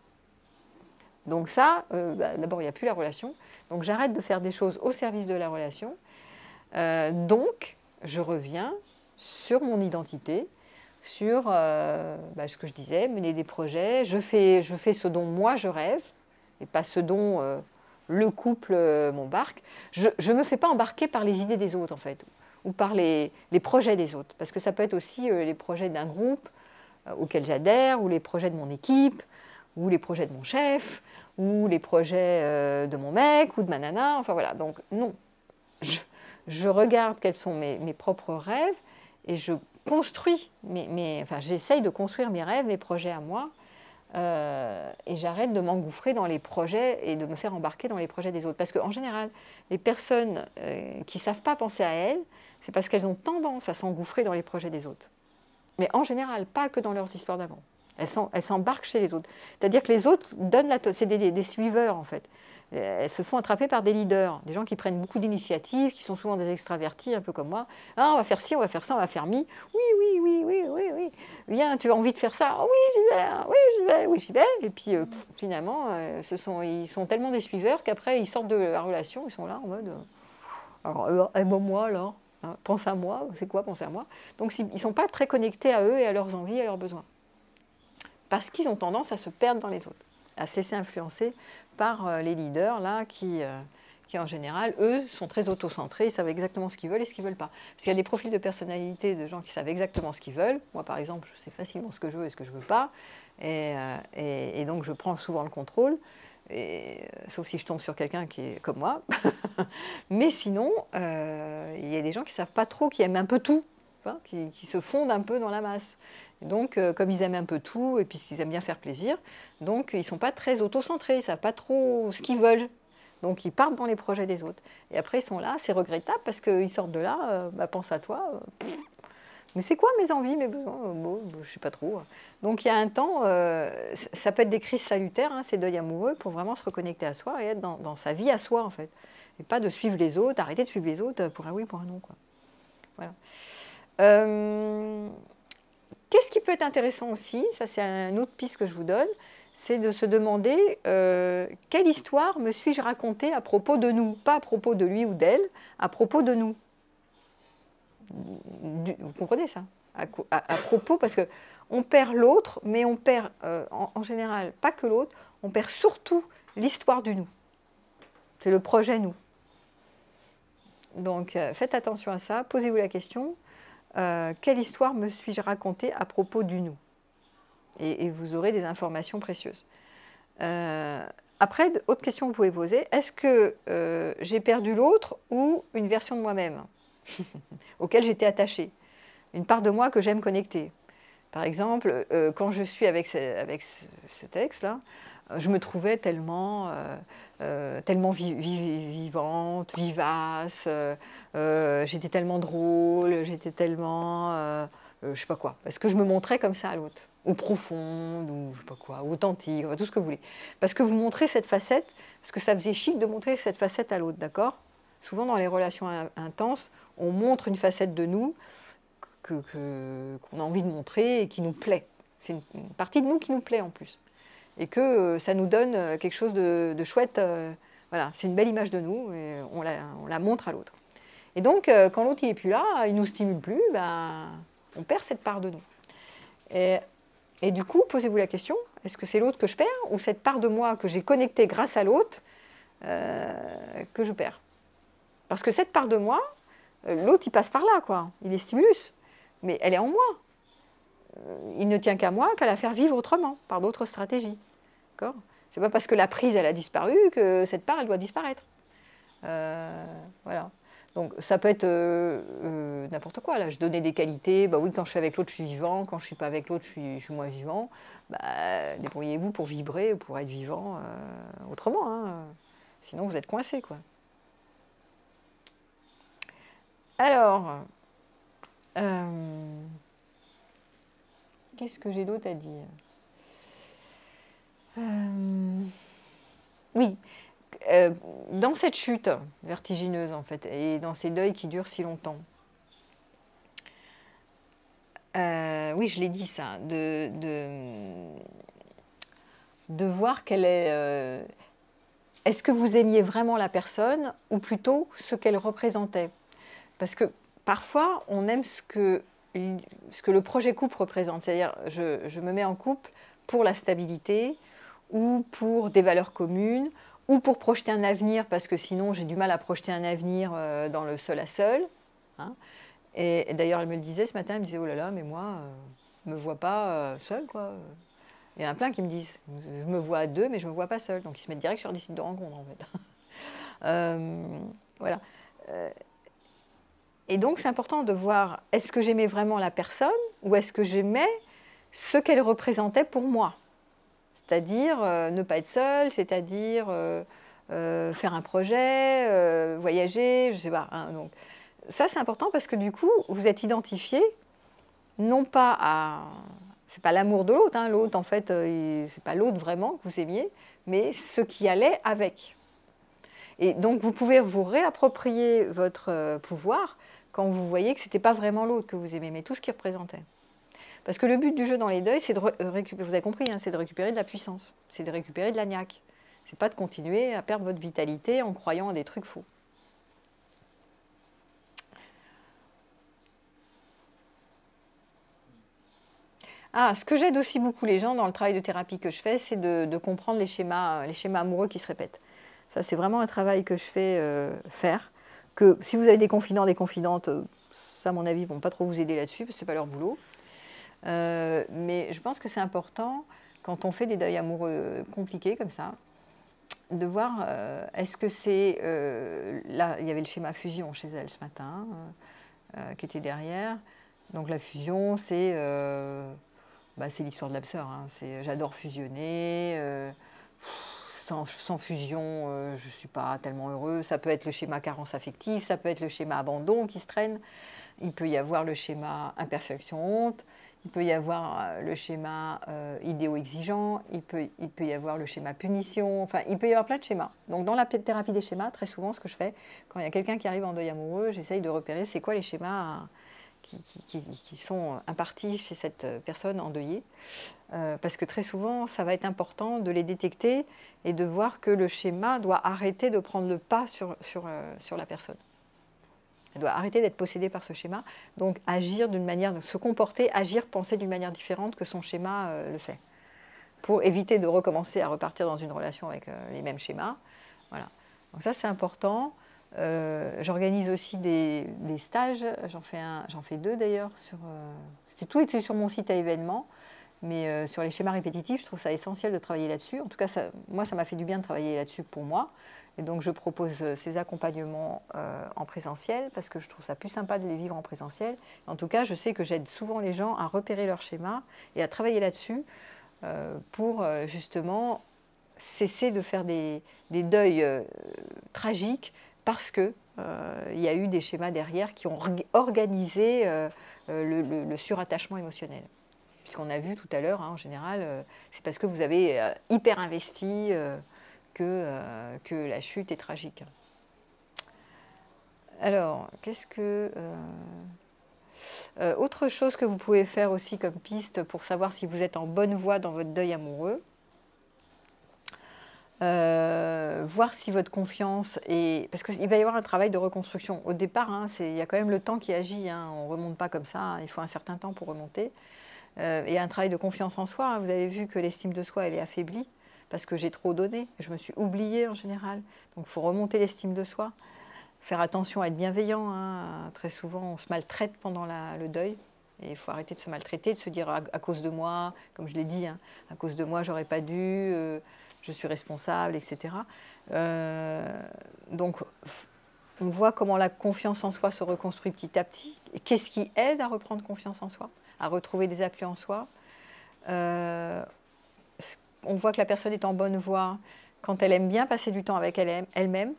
Donc ça, d'abord, il n'y a plus la relation, donc j'arrête de faire des choses au service de la relation. Donc, je reviens sur mon identité, sur ce que je disais, mener des projets. Je fais ce dont moi je rêve, et pas ce dont le couple m'embarque. Je ne me fais pas embarquer par les idées des autres, en fait, ou par les projets des autres. Parce que ça peut être aussi les projets d'un groupe auquel j'adhère, ou les projets de mon équipe, ou les projets de mon chef, ou les projets de mon mec, ou de ma nana. Enfin voilà, donc non. Je regarde quels sont mes propres rêves, et je construis, j'essaye de construire mes rêves, mes projets à moi, et j'arrête de m'engouffrer dans les projets et de me faire embarquer dans les projets des autres. Parce qu'en général, les personnes qui ne savent pas penser à elles, c'est parce qu'elles ont tendance à s'engouffrer dans les projets des autres. Mais en général, pas que dans leurs histoires d'avant. Elles s'embarquent chez les autres. C'est-à-dire que les autres donnent c'est des suiveurs, en fait. Elles se font attraper par des leaders, des gens qui prennent beaucoup d'initiatives, qui sont souvent des extravertis, un peu comme moi. Ah, on va faire ci, on va faire ça, on va faire mi. Oui. Viens, tu as envie de faire ça? Oh, oui, j'y vais, oui, j'y vais. Et puis, finalement, ils sont tellement des suiveurs qu'après, ils sortent de la relation, ils sont là en mode... alors, aime-moi, là. Hein, pense à moi, c'est quoi penser à moi? Donc, ils ne sont pas très connectés à eux et à leurs envies, à leurs besoins. Parce qu'ils ont tendance à se perdre dans les autres, à se laisser influencer par les leaders là, qui en général, eux, sont très autocentrés, ils savent exactement ce qu'ils veulent et ce qu'ils ne veulent pas. Parce qu'il y a des profils de personnalité de gens qui savent exactement ce qu'ils veulent. Moi, par exemple, je sais facilement ce que je veux et ce que je ne veux pas. Et donc, je prends souvent le contrôle, sauf si je tombe sur quelqu'un qui est comme moi. Mais sinon, il y a des gens qui ne savent pas trop, qui aiment un peu tout, hein, qui se fondent un peu dans la masse. Et donc, comme ils aiment un peu tout, et puis ils aiment bien faire plaisir, donc ils ne sont pas très autocentrés, ils ne savent pas trop ce qu'ils veulent. Donc ils partent dans les projets des autres. Et après, ils sont là, c'est regrettable, parce qu'ils sortent de là, pense à toi. Mais c'est quoi mes envies, mes besoins? Je ne sais pas trop. Donc il y a un temps, ça peut être des crises salutaires, hein, ces deuils amoureux, pour vraiment se reconnecter à soi et être dans sa vie à soi, en fait. Et pas de suivre les autres, arrêter de suivre les autres pour un oui, pour un non, quoi. Voilà. Qu'est-ce qui peut être intéressant aussi, ça c'est une autre piste que je vous donne, c'est de se demander quelle histoire me suis-je racontée à propos de nous, pas à propos de lui ou d'elle, à propos de nous. Vous comprenez ça? À propos, parce qu'on perd l'autre, mais on perd en général pas que l'autre, on perd surtout l'histoire du nous. C'est le projet nous. Donc faites attention à ça, posez-vous la question. Quelle histoire me suis-je racontée à propos du nous? Et vous aurez des informations précieuses. Après, autre question que vous pouvez poser, est-ce que j'ai perdu l'autre ou une version de moi-même auquel j'étais attachée? Une part de moi que j'aime connecter. Par exemple, quand je suis avec cet ex-là, je me trouvais tellement vivante, vivace, j'étais tellement drôle, j'étais tellement, je sais pas quoi, parce que je me montrais comme ça à l'autre, ou profonde, ou je sais pas quoi, ou authentique, tout ce que vous voulez. Parce que vous montrez cette facette, parce que ça faisait chic de montrer cette facette à l'autre, d'accord? Souvent dans les relations intenses, on montre une facette de nous qu'on a envie de montrer et qui nous plaît. C'est une partie de nous qui nous plaît en plus. Et que ça nous donne quelque chose de chouette. Voilà, c'est une belle image de nous et on la montre à l'autre. Et donc, quand l'autre n'est plus là, il ne nous stimule plus, on perd cette part de nous. Et du coup, posez-vous la question, est-ce que c'est l'autre que je perds ou cette part de moi que j'ai connectée grâce à l'autre que je perds? Parce que cette part de moi, l'autre, il passe par là, quoi. Il est stimulus, mais elle est en moi. Il ne tient qu'à moi qu'à la faire vivre autrement, par d'autres stratégies. D'accord ? C'est pas parce que la prise, elle a disparu que cette part, elle doit disparaître. Voilà. Donc ça peut être n'importe quoi. Là, je donnais des qualités. Bah oui, quand je suis avec l'autre, je suis vivant. Quand je ne suis pas avec l'autre, je suis moins vivant. Bah, débrouillez-vous pour vibrer, pour être vivant autrement. Hein. Sinon, vous êtes coincé, quoi. Alors, qu'est-ce que j'ai d'autre à dire? Oui, dans cette chute vertigineuse, en fait, et dans ces deuils qui durent si longtemps, oui, je l'ai dit ça, de voir quelle est... est-ce que vous aimiez vraiment la personne ou plutôt ce qu'elle représentait? Parce que parfois, on aime ce que le projet couple représente. C'est-à-dire, je me mets en couple pour la stabilité ou pour des valeurs communes ou pour projeter un avenir, parce que sinon, j'ai du mal à projeter un avenir dans le seul à seul. Hein. Et d'ailleurs, elle me le disait ce matin, elle me disait « Oh là là, mais moi, je ne me vois pas seule, quoi. » Il y en a plein qui me disent « Je me vois à deux, mais je ne me vois pas seule. » Donc, ils se mettent direct sur des sites de rencontres, en fait. Voilà. Et donc, c'est important de voir, est-ce que j'aimais vraiment la personne ou est-ce que j'aimais ce qu'elle représentait pour moi? C'est-à-dire ne pas être seule, c'est-à-dire faire un projet, voyager, je ne sais pas. Hein, donc, ça, c'est important parce que du coup, vous êtes identifié, non pas à... C'est pas l'amour de l'autre, hein, l'autre, en fait, c'est pas l'autre vraiment que vous aimiez, mais ce qui allait avec. Et donc, vous pouvez vous réapproprier votre pouvoir quand vous voyez que ce n'était pas vraiment l'autre que vous aimez, mais tout ce qu'il représentait. Parce que le but du jeu dans les deuils, c'est de récupérer, vous avez compris, hein, c'est de récupérer de la puissance, c'est de récupérer de la niaque. C'est pas de continuer à perdre votre vitalité en croyant à des trucs faux. Ah, ce que j'aide aussi beaucoup les gens dans le travail de thérapie que je fais, c'est de comprendre les schémas amoureux qui se répètent. Ça, c'est vraiment un travail que je fais faire. Que si vous avez des confidents, des confidentes, ça, à mon avis, ne vont pas trop vous aider là-dessus, parce que ce n'est pas leur boulot. Mais je pense que c'est important, quand on fait des deuils amoureux compliqués comme ça, de voir, est-ce que c'est... là, il y avait le schéma fusion chez elle ce matin, qui était derrière. Donc la fusion, c'est l'histoire de l'âme sœur. Hein. J'adore fusionner. Sans fusion, je ne suis pas tellement heureux. Ça peut être le schéma carence affective, ça peut être le schéma abandon qui se traîne. Il peut y avoir le schéma imperfection-honte. Il peut y avoir le schéma idéo-exigeant. Il peut y avoir le schéma punition. Enfin, il peut y avoir plein de schémas. Donc, dans la thérapie des schémas, très souvent, ce que je fais, quand il y a quelqu'un qui arrive en deuil amoureux, j'essaye de repérer c'est quoi les schémas qui sont impartis chez cette personne endeuillée. Parce que très souvent, ça va être important de les détecter et de voir que le schéma doit arrêter de prendre le pas sur la personne. Elle doit arrêter d'être possédée par ce schéma, donc agir d'une manière, se comporter, agir, penser d'une manière différente que son schéma le fait, pour éviter de recommencer à repartir dans une relation avec les mêmes schémas. Voilà. Donc ça, c'est important. J'organise aussi des stages, j'en fais 2 d'ailleurs. Tout est sur mon site à événements, mais sur les schémas répétitifs, je trouve ça essentiel de travailler là-dessus. En tout cas, moi, ça m'a fait du bien de travailler là-dessus pour moi. Et donc, je propose ces accompagnements en présentiel parce que je trouve ça plus sympa de les vivre en présentiel. En tout cas, je sais que j'aide souvent les gens à repérer leur schéma et à travailler là-dessus pour justement cesser de faire des deuils tragiques parce qu'il y a eu des schémas derrière qui ont organisé le surattachement émotionnel. Puisqu'on a vu tout à l'heure, hein, en général, c'est parce que vous avez hyper investi que la chute est tragique. Alors, qu'est-ce que... autre chose que vous pouvez faire aussi comme piste pour savoir si vous êtes en bonne voie dans votre deuil amoureux, voir si votre confiance est... Parce qu'il va y avoir un travail de reconstruction. Au départ, hein, il y a quand même le temps qui agit, hein, on ne remonte pas comme ça, hein, il faut un certain temps pour remonter. Il y a un travail de confiance en soi, hein, vous avez vu que l'estime de soi, elle est affaiblie, parce que j'ai trop donné, je me suis oubliée en général. Donc il faut remonter l'estime de soi, faire attention à être bienveillant. Hein. Très souvent, on se maltraite pendant le deuil. Et il faut arrêter de se maltraiter, de se dire à cause de moi, comme je l'ai dit, hein, à cause de moi, j'aurais pas dû, je suis responsable, etc. Donc, on voit comment la confiance en soi se reconstruit petit à petit. Et qu'est-ce qui aide à reprendre confiance en soi, à retrouver des appuis en soi. On voit que la personne est en bonne voie quand elle aime bien passer du temps avec elle-même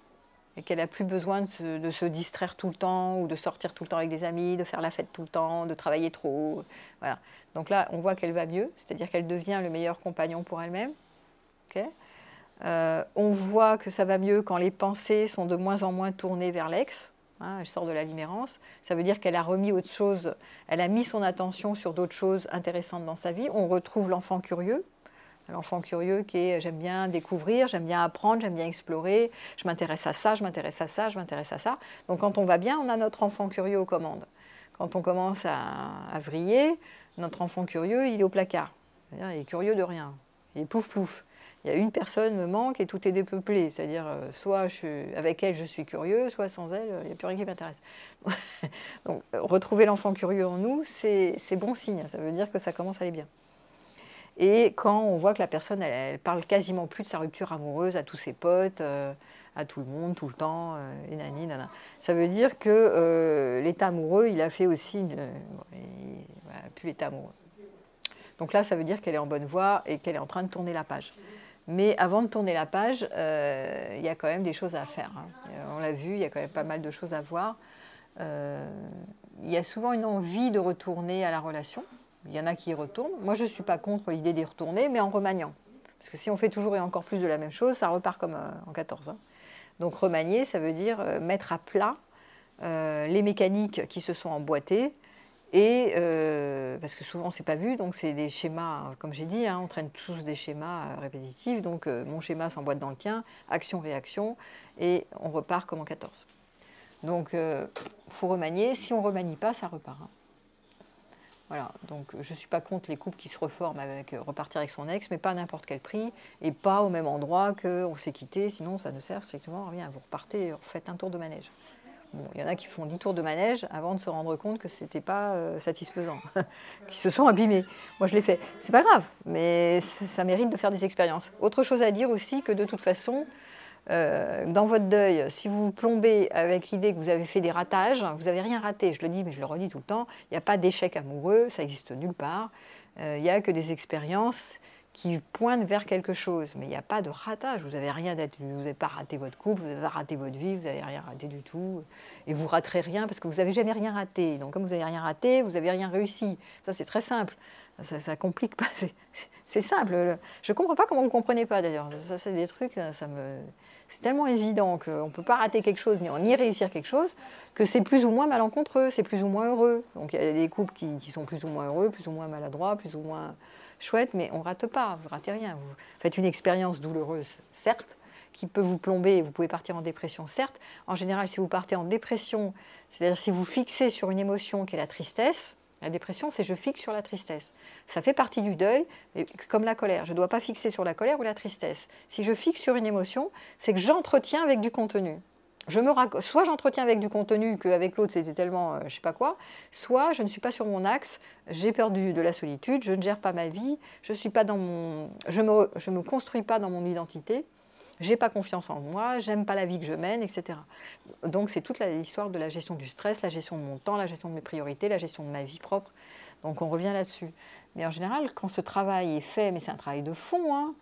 et qu'elle n'a plus besoin de se distraire tout le temps ou de sortir tout le temps avec des amis, de faire la fête tout le temps, de travailler trop. Voilà. Donc là, on voit qu'elle va mieux, c'est-à-dire qu'elle devient le meilleur compagnon pour elle-même. Okay. On voit que ça va mieux quand les pensées sont de moins en moins tournées vers l'ex. Hein, elle sort de la limérance. Ça veut dire qu'elle a remis autre chose, elle a mis son attention sur d'autres choses intéressantes dans sa vie. On retrouve l'enfant curieux. L'enfant curieux qui est j'aime bien découvrir, j'aime bien apprendre, j'aime bien explorer, je m'intéresse à ça, je m'intéresse à ça, je m'intéresse à ça. Donc quand on va bien, on a notre enfant curieux aux commandes. Quand on commence à vriller, notre enfant curieux, il est au placard. C'est-à-dire, il est curieux de rien. Il est plouf plouf. Il y a une personne me manque et tout est dépeuplé. C'est-à-dire, soit avec elle je suis curieux, soit sans elle, il n'y a plus rien qui m'intéresse. Donc retrouver l'enfant curieux en nous, c'est bon signe. Ça veut dire que ça commence à aller bien. Et quand on voit que la personne, elle parle quasiment plus de sa rupture amoureuse à tous ses potes, à tout le monde, tout le temps, et nani, nana. Ça veut dire que l'état amoureux, il a fait aussi, il n'a plus l'état amoureux. Donc là, ça veut dire qu'elle est en bonne voie et qu'elle est en train de tourner la page. Mais avant de tourner la page, il y a quand même des choses à faire. Hein. On l'a vu, il y a quand même pas mal de choses à voir. Il y a souvent une envie de retourner à la relation. Il y en a qui y retournent. Moi, je ne suis pas contre l'idée d'y retourner, mais en remaniant. Parce que si on fait toujours et encore plus de la même chose, ça repart comme en 14. Hein. Donc remanier, ça veut dire mettre à plat les mécaniques qui se sont emboîtées. Et parce que souvent, ce n'est pas vu, donc c'est des schémas, comme j'ai dit, hein, on traîne tous des schémas répétitifs. Donc mon schéma s'emboîte dans le tien, action-réaction, et on repart comme en 14. Donc il faut remanier. Si on ne remanie pas, ça repart. Hein. Voilà, donc je ne suis pas contre les couples qui se reforment avec repartir avec son ex, mais pas à n'importe quel prix, et pas au même endroit qu'on s'est quitté, sinon ça ne sert strictement à rien. Vous repartez, vous faites un tour de manège. Bon, il y en a qui font 10 tours de manège avant de se rendre compte que ce n'était pas satisfaisant, qui se sont abîmés. Moi je l'ai fait, c'est pas grave, mais ça mérite de faire des expériences. Autre chose à dire aussi, que de toute façon, dans votre deuil, si vous vous plombez avec l'idée que vous avez fait des ratages, vous n'avez rien raté, je le dis mais je le redis tout le temps, il n'y a pas d'échec amoureux, ça n'existe nulle part, il n'y a que des expériences qui pointent vers quelque chose, mais il n'y a pas de ratage, vous n'avez pas raté votre couple, vous n'avez pas raté votre vie, vous n'avez rien raté du tout, et vous raterez rien parce que vous n'avez jamais rien raté, donc comme vous n'avez rien raté, vous n'avez rien réussi, ça c'est très simple, ça complique pas, c'est simple, je ne comprends pas comment vous ne comprenez pas d'ailleurs, ça c'est des trucs, c'est tellement évident qu'on ne peut pas rater quelque chose ni réussir quelque chose que c'est plus ou moins malencontreux, c'est plus ou moins heureux. Donc il y a des couples qui sont plus ou moins heureux, plus ou moins maladroits, plus ou moins chouettes, mais on ne rate pas, vous ne ratez rien. Vous faites une expérience douloureuse, certes, qui peut vous plomber, vous pouvez partir en dépression, certes. En général, si vous partez en dépression, c'est-à-dire si vous fixez sur une émotion qui est la tristesse, la dépression, c'est je fixe sur la tristesse. Ça fait partie du deuil, comme la colère. Je ne dois pas fixer sur la colère ou la tristesse. Si je fixe sur une émotion, c'est que j'entretiens avec du contenu. Soit j'entretiens avec du contenu qu'avec l'autre c'était tellement je ne sais pas quoi, soit je ne suis pas sur mon axe, j'ai peur de la solitude, je ne gère pas ma vie, je me construis pas dans mon identité, j'ai pas confiance en moi, j'aime pas la vie que je mène, etc. Donc c'est toute l'histoire de la gestion du stress, la gestion de mon temps, la gestion de mes priorités, la gestion de ma vie propre. Donc on revient là-dessus. Mais en général, quand ce travail est fait, mais c'est un travail de fond, hein,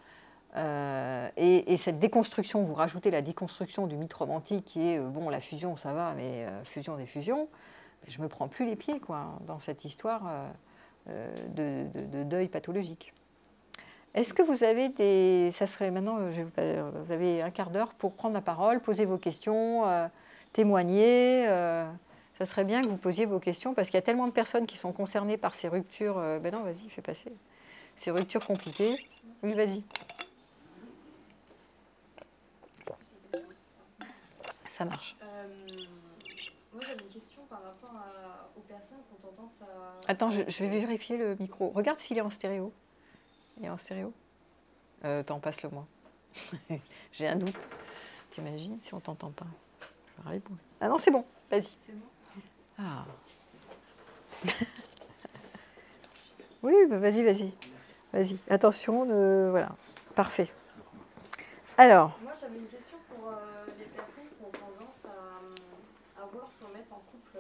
et cette déconstruction, vous rajoutez la déconstruction du mythe romantique qui est, bon, la fusion, ça va, mais fusion des fusions, je ne me prends plus les pieds quoi, dans cette histoire de deuil pathologique. Est-ce que vous avez ça serait maintenant, vous avez un quart d'heure pour prendre la parole, poser vos questions, témoigner. Ça serait bien que vous posiez vos questions parce qu'il y a tellement de personnes qui sont concernées par ces ruptures. Ben non, vas-y, fais passer. Ces ruptures compliquées. Oui, vas-y. Ça marche. Moi, j'avais une question par rapport aux personnes qui ont tendance à... Attends, je vais vérifier le micro. Regarde s'il est en stéréo. Il est en stéréo ? T'en passes-le moi. J'ai un doute. T'imagines si on t'entend pas ? Ah non, c'est bon. Vas-y. C'est bon. Ah. Oui, bah vas-y. Vas-y. Attention, voilà. Parfait. Alors. Moi, j'avais une question pour les personnes qui ont tendance à à vouloir se remettre en couple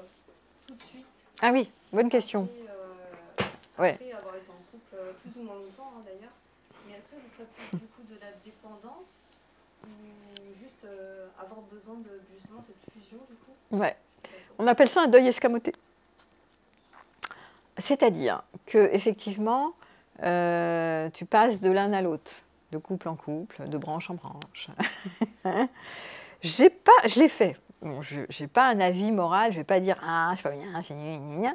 tout de suite. Ah oui, bonne question. Après avoir été en couple plus ou moins longtemps d'ailleurs. Mais est-ce que ce serait plus du coup de la dépendance ou juste avoir besoin de justement cette fusion du coup? Ouais. On appelle ça un deuil escamoté. C'est-à-dire que effectivement, tu passes de l'un à l'autre, de couple en couple, de branche en branche. Je l'ai fait. Bon, je n'ai pas un avis moral, je ne vais pas dire ah c'est pas bien, c'est gna.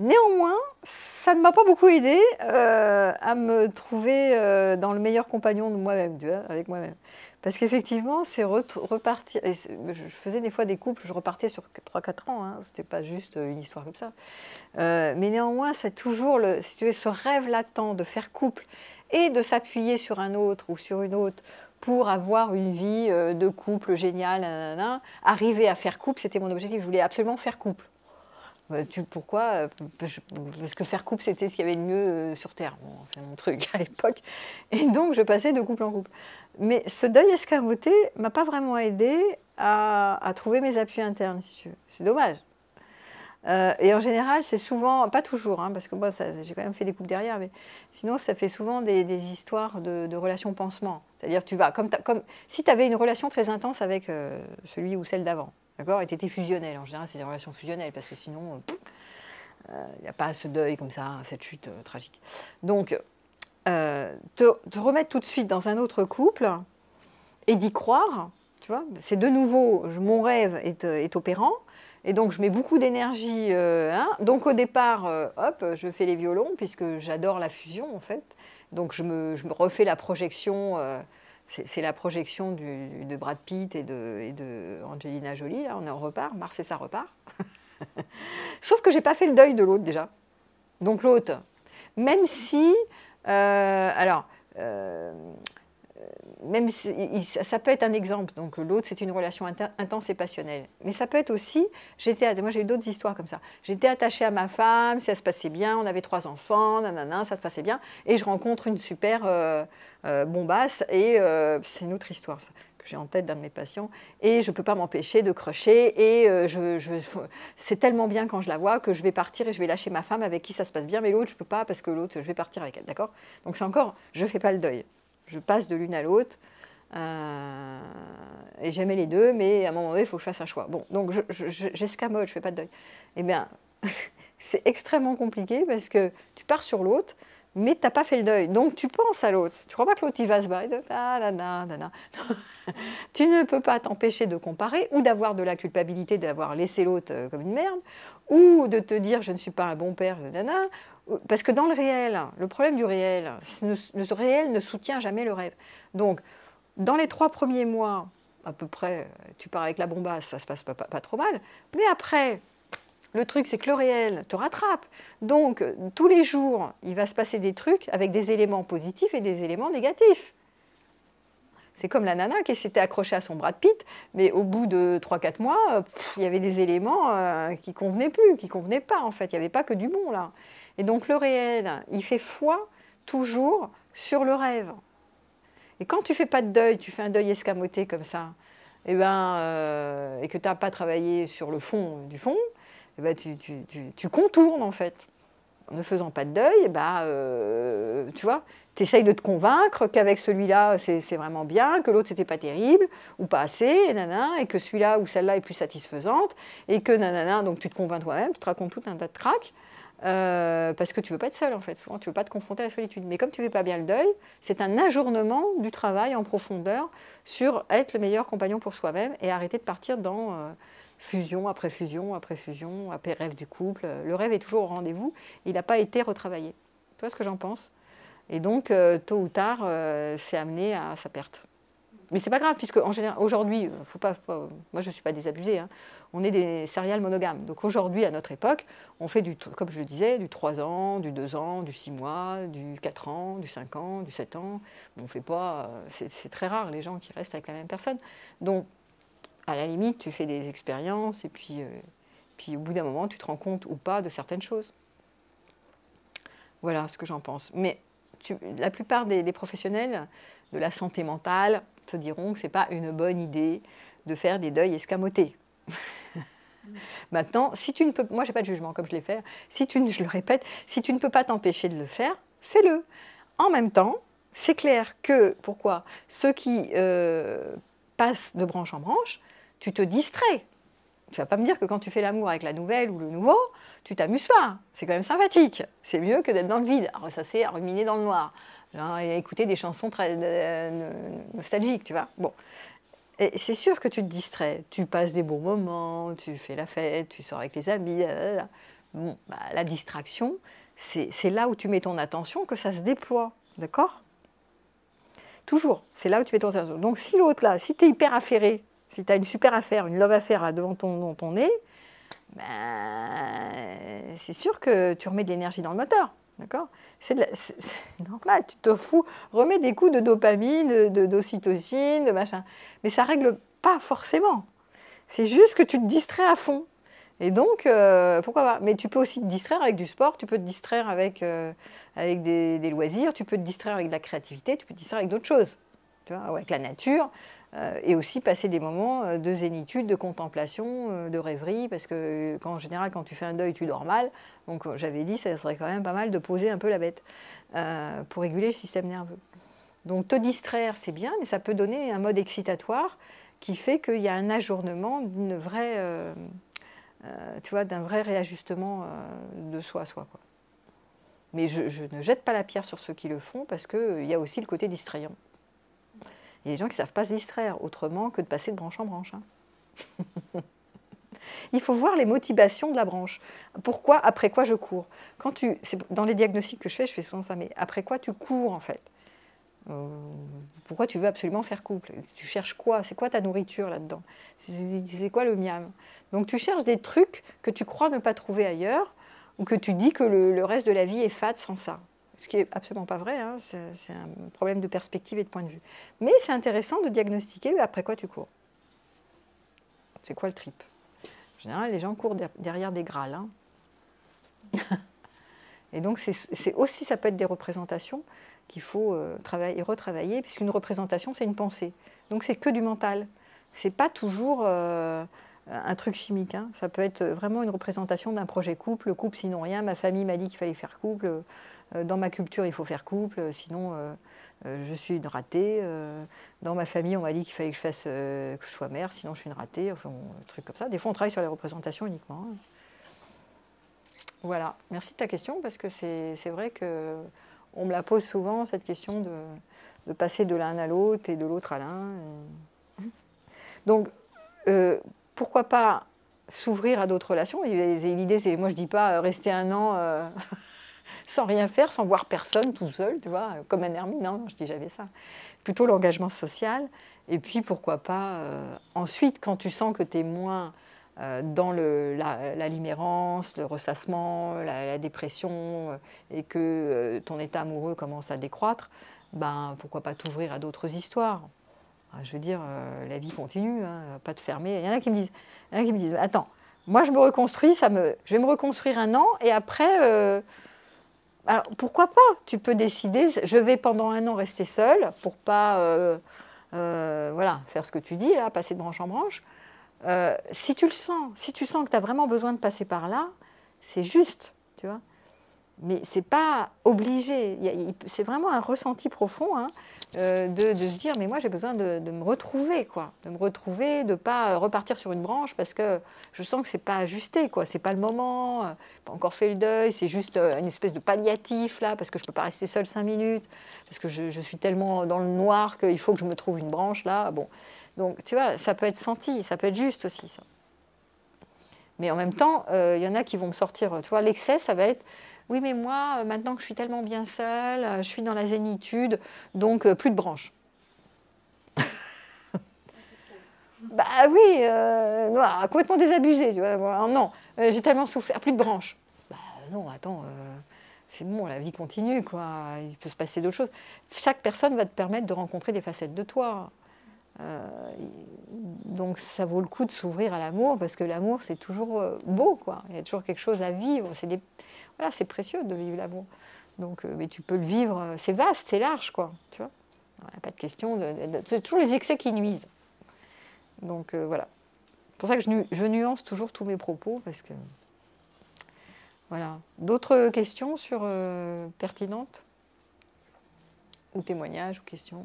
Néanmoins, ça ne m'a pas beaucoup aidé à me trouver dans le meilleur compagnon de moi-même, tu vois, avec moi-même. Parce qu'effectivement, c'est repartir. Je faisais des fois des couples, je repartais sur 3-4 ans, hein, c'était pas juste une histoire comme ça. Mais néanmoins, c'est toujours si tu veux, ce rêve latent de faire couple et de s'appuyer sur un autre ou sur une autre pour avoir une vie de couple géniale. Nanana. Arriver à faire couple, c'était mon objectif. Je voulais absolument faire couple. Pourquoi? Parce que faire couple, c'était ce qu'il y avait de mieux sur Terre. Bon, c'est mon truc à l'époque. Et donc, je passais de couple en couple. Mais ce deuil escamoté ne m'a pas vraiment aidé à trouver mes appuis internes, si tu veux. C'est dommage. Et en général, c'est souvent, pas toujours, hein, parce que moi, j'ai quand même fait des couples derrière, mais sinon, ça fait souvent des histoires de relations pansement. C'est-à-dire, tu vas, comme si tu avais une relation très intense avec celui ou celle d'avant, d'accord, et tu étais fusionnel. En général, c'est des relations fusionnelles, parce que sinon, il n'y a pas ce deuil comme ça, cette chute tragique. Donc, te remettre tout de suite dans un autre couple et d'y croire, tu vois, c'est de nouveau, mon rêve est opérant. Et donc, je mets beaucoup d'énergie. Donc, au départ, hop, je fais les violons, puisque j'adore la fusion, en fait. Donc, je me refais la projection. C'est la projection de Brad Pitt et de Angelina Jolie. Là, on en repart. Mars et ça repart. Sauf que je n'ai pas fait le deuil de l'autre, déjà. Donc, l'autre, même si... même si, ça peut être un exemple, donc l'autre c'est une relation intense et passionnelle, mais ça peut être aussi, moi j'ai eu d'autres histoires comme ça, j'étais attachée à ma femme, ça se passait bien, on avait 3 enfants, nanana, ça se passait bien, et je rencontre une super bombasse, et c'est une autre histoire ça, que j'ai en tête d'un de mes patients, et je ne peux pas m'empêcher de crocher, et c'est tellement bien quand je la vois que je vais partir et je vais lâcher ma femme avec qui ça se passe bien, mais l'autre je ne peux pas parce que l'autre je vais partir avec elle, d'accord? Donc c'est encore, je ne fais pas le deuil. Je passe de l'une à l'autre, et j'aimais les deux, mais à un moment donné, il faut que je fasse un choix. Bon, donc j'escamote, je ne fais pas de deuil. Eh bien, c'est extrêmement compliqué parce que tu pars sur l'autre, mais tu n'as pas fait le deuil. Donc tu penses à l'autre. Tu ne crois pas que l'autre, il va se battre. Tu ne peux pas t'empêcher de comparer ou d'avoir de la culpabilité d'avoir laissé l'autre comme une merde, ou de te dire je ne suis pas un bon père, nanana. Parce que dans le réel, le problème du réel, le réel ne soutient jamais le rêve. Donc, dans les 3 premiers mois, à peu près, tu pars avec la bombasse, ça se passe pas trop mal. Mais après, le truc, c'est que le réel te rattrape. Donc, tous les jours, il va se passer des trucs avec des éléments positifs et des éléments négatifs. C'est comme la nana qui s'était accrochée à son Brad Pitt, mais au bout de 3-4 mois, il y avait des éléments qui ne convenaient plus, qui ne convenaient pas en fait. Il n'y avait pas que du bon là. Et donc le réel, il fait foi toujours sur le rêve. Et quand tu ne fais pas de deuil, tu fais un deuil escamoté comme ça, et que tu n'as pas travaillé sur le fond du fond, tu contournes en fait. En ne faisant pas de deuil, tu vois, tu essayes de te convaincre qu'avec celui-là, c'est vraiment bien, que l'autre, c'était pas terrible, ou pas assez, et que celui-là ou celle-là est plus satisfaisante, et que nanana, donc tu te convaincs toi-même, tu te racontes tout un tas de cracks, parce que tu ne veux pas être seul, en fait. Souvent, tu ne veux pas te confronter à la solitude. Mais comme tu ne fais pas bien le deuil, c'est un ajournement du travail en profondeur sur être le meilleur compagnon pour soi-même et arrêter de partir dans fusion après fusion après fusion, après rêve du couple. Le rêve est toujours au rendez-vous, il n'a pas été retravaillé. Tu vois ce que j'en pense? Et donc, tôt ou tard, c'est amené à sa perte. Mais c'est pas grave, puisque en général, aujourd'hui, moi je ne suis pas désabusée, hein, on est des serial monogames. Donc aujourd'hui, à notre époque, on fait, comme je le disais, du 3 ans, du 2 ans, du 6 mois, du 4 ans, du 5 ans, du 7 ans. On fait pas, c'est très rare les gens qui restent avec la même personne. Donc, à la limite, tu fais des expériences et puis au bout d'un moment, tu te rends compte ou pas de certaines choses. Voilà ce que j'en pense. Mais la plupart des professionnels de la santé mentale te diront que ce n'est pas une bonne idée de faire des deuils escamotés. Maintenant, si tu ne peux, moi j'ai pas de jugement comme je l'ai fait, je le répète, si tu ne peux pas t'empêcher de le faire, fais-le. En même temps, c'est clair que, pourquoi ceux qui passent de branche en branche, tu te distrais. Tu vas pas me dire que quand tu fais l'amour avec la nouvelle ou le nouveau, tu t'amuses pas. C'est quand même sympathique. C'est mieux que d'être dans le vide. Alors ça c'est à ruminer dans le noir, à écouter des chansons très nostalgiques, tu vois. Bon. Et c'est sûr que tu te distrais, tu passes des bons moments, tu fais la fête, tu sors avec les amis. Bon, bah, la distraction, c'est là où tu mets ton attention que ça se déploie, d'accord? Toujours, c'est là où tu mets ton attention. Donc si l'autre là, si tu es hyper affairé, si tu as une super affaire, une love affaire là devant ton nez, ben, c'est sûr que tu remets de l'énergie dans le moteur, d'accord? C'est normal, tu te fous, remets des coups de dopamine, d'ocytocine, de machin. Mais ça ne règle pas forcément. C'est juste que tu te distrais à fond. Et donc, pourquoi pas? Mais tu peux aussi te distraire avec du sport, tu peux te distraire avec des loisirs, tu peux te distraire avec de la créativité, tu peux te distraire avec d'autres choses, tu vois, avec la nature. Et aussi passer des moments de zénitude, de contemplation, de rêverie, parce que en général, quand tu fais un deuil, tu dors mal. Donc j'avais dit, ça serait quand même pas mal de poser un peu la bête pour réguler le système nerveux. Donc te distraire, c'est bien, mais ça peut donner un mode excitatoire qui fait qu'il y a un ajournement d'une vraie, tu vois, d'un vrai réajustement de soi à soi, quoi. Mais je ne jette pas la pierre sur ceux qui le font, parce qu'il y a aussi le côté distrayant. Il y a des gens qui ne savent pas se distraire autrement que de passer de branche en branche. Hein. Il faut voir les motivations de la branche. Pourquoi, après quoi je cours? Dans les diagnostics que je fais souvent ça, mais après quoi tu cours en fait? Pourquoi tu veux absolument faire couple? Tu cherches quoi? C'est quoi ta nourriture là-dedans? C'est quoi le miam? Donc tu cherches des trucs que tu crois ne pas trouver ailleurs, ou que tu dis que le reste de la vie est fade sans ça. Ce qui n'est absolument pas vrai, hein. C'est un problème de perspective et de point de vue. Mais c'est intéressant de diagnostiquer après quoi tu cours. C'est quoi le trip? En général, les gens courent derrière des grâles. Hein. Et donc, c'est aussi, ça peut être des représentations qu'il faut retravailler, puisqu'une représentation, c'est une pensée. Donc, c'est que du mental. Ce n'est pas toujours un truc chimique. Hein. Ça peut être vraiment une représentation d'un projet couple. Le couple, sinon rien. Ma famille m'a dit qu'il fallait faire couple. Dans ma culture, il faut faire couple, sinon je suis une ratée. Dans ma famille, on m'a dit qu'il fallait que je sois mère, sinon je suis une ratée. Enfin, un truc comme ça. Des fois, on travaille sur les représentations uniquement. Hein. Voilà. Merci de ta question, parce que c'est vrai qu'on me la pose souvent, cette question de passer de l'un à l'autre et de l'autre à l'un. Donc, pourquoi pas s'ouvrir à d'autres relations? L'idée, c'est, moi je ne dis pas rester un an... sans rien faire, sans voir personne, tout seul, tu vois, comme un ermite, non, je dis jamais ça. Plutôt l'engagement social. Et puis, pourquoi pas, ensuite, quand tu sens que tu es moins dans la limérance, le ressassement, la dépression, et que ton état amoureux commence à décroître, ben, pourquoi pas t'ouvrir à d'autres histoires? Je veux dire, la vie continue, hein, pas te fermer. Il y en a qui me disent, attends, moi je me reconstruis, je vais me reconstruire un an, et après... Alors, pourquoi pas? Tu peux décider, je vais pendant un an rester seule pour pas voilà, faire ce que tu dis, là, passer de branche en branche. Si tu le sens, si tu sens que tu as vraiment besoin de passer par là, c'est juste, tu vois. Mais ce n'est pas obligé. C'est vraiment un ressenti profond, hein, de se dire, mais moi j'ai besoin de me retrouver, quoi. De me retrouver, de ne pas repartir sur une branche parce que je sens que ce n'est pas ajusté, quoi. Ce n'est pas le moment, pas encore fait le deuil, c'est juste une espèce de palliatif, là, parce que je ne peux pas rester seule 5 minutes, parce que je suis tellement dans le noir qu'il faut que je me trouve une branche, là. Bon. Donc, tu vois, ça peut être senti, ça peut être juste aussi, ça. Mais en même temps, y en a qui vont me sortir, tu vois, l'excès, ça va être... Oui, mais moi, maintenant que je suis tellement bien seule, je suis dans la zénitude, donc plus de branches. Bah oui, complètement désabusé. Tu vois. Non, j'ai tellement souffert, plus de branches. Bah non, attends, c'est bon, la vie continue, quoi. Il peut se passer d'autres choses. Chaque personne va te permettre de rencontrer des facettes de toi. Donc ça vaut le coup de s'ouvrir à l'amour, parce que l'amour, c'est toujours beau, quoi. Il y a toujours quelque chose à vivre. Voilà, c'est précieux de vivre l'amour. Donc, mais tu peux le vivre, c'est vaste, c'est large, quoi. Tu vois, il n'y a pas de question c'est toujours les excès qui nuisent. Donc voilà, pour ça que je nuance toujours tous mes propos, parce que... Voilà. D'autres questions sur pertinentes? Ou témoignages, ou questions?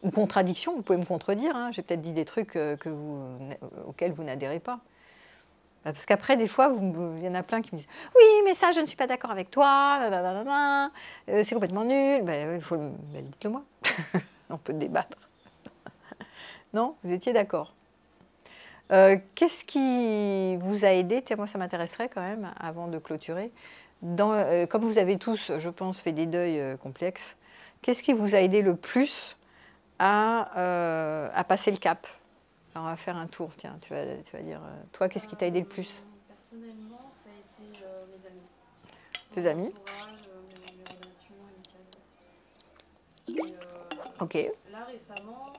Ou contradictions? Vous pouvez me contredire, hein. J'ai peut-être dit des trucs auxquels vous n'adhérez pas. Parce qu'après, des fois, il y en a plein qui me disent « Oui, mais ça, je ne suis pas d'accord avec toi, c'est complètement nul. » Dites-le moi, on peut débattre. Non, vous étiez d'accord. Qu'est-ce qui vous a aidé? Tiens, moi, ça m'intéresserait quand même, avant de clôturer. Comme vous avez tous, je pense, fait des deuils complexes, qu'est-ce qui vous a aidé le plus à passer le cap? Alors, on va faire un tour, tiens, tu vas dire, toi, qu'est-ce qui t'a aidé le plus? Personnellement, ça a été mes amis. Tes amis? Mon entourage, mes relations amicales. Ok. Là, récemment,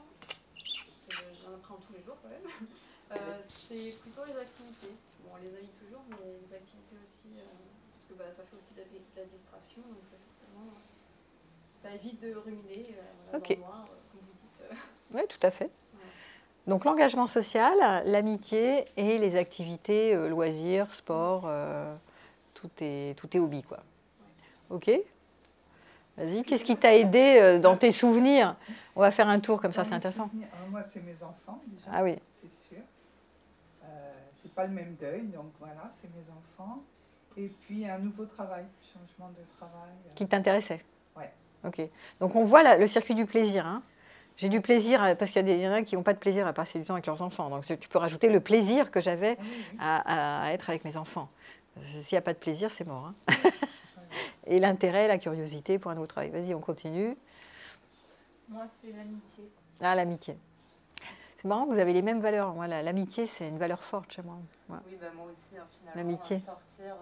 parce que j'en apprends tous les jours quand même, c'est plutôt les activités. Bon, les amis toujours, mais les activités aussi, parce que ça fait aussi de la distraction, donc forcément, ça évite de ruminer dans le noir, comme vous dites. Oui, tout à fait. Donc l'engagement social, l'amitié et les activités, loisirs, sport, tout est hobby, quoi. Ok? Vas-y, qu'est-ce qui t'a aidé dans tes souvenirs? On va faire un tour comme ça, c'est intéressant. Moi, c'est mes enfants, déjà. Ah oui. C'est sûr. C'est pas le même deuil, donc voilà, c'est mes enfants. Et puis un nouveau travail, changement de travail. Qui t'intéressait? Ouais. Ok. Donc on voit le circuit du plaisir, hein. J'ai du plaisir, parce qu'il y en a qui n'ont pas de plaisir à passer du temps avec leurs enfants. Donc tu peux rajouter le plaisir que j'avais à être avec mes enfants. S'il n'y a pas de plaisir, c'est mort, hein. Et l'intérêt, la curiosité pour un nouveau travail. Vas-y, on continue. Moi, c'est l'amitié. Ah, l'amitié. C'est marrant, vous avez les mêmes valeurs. Moi, l'amitié, c'est une valeur forte chez moi. Ouais. Oui, moi aussi, hein, finalement, l'amitié. Sortir,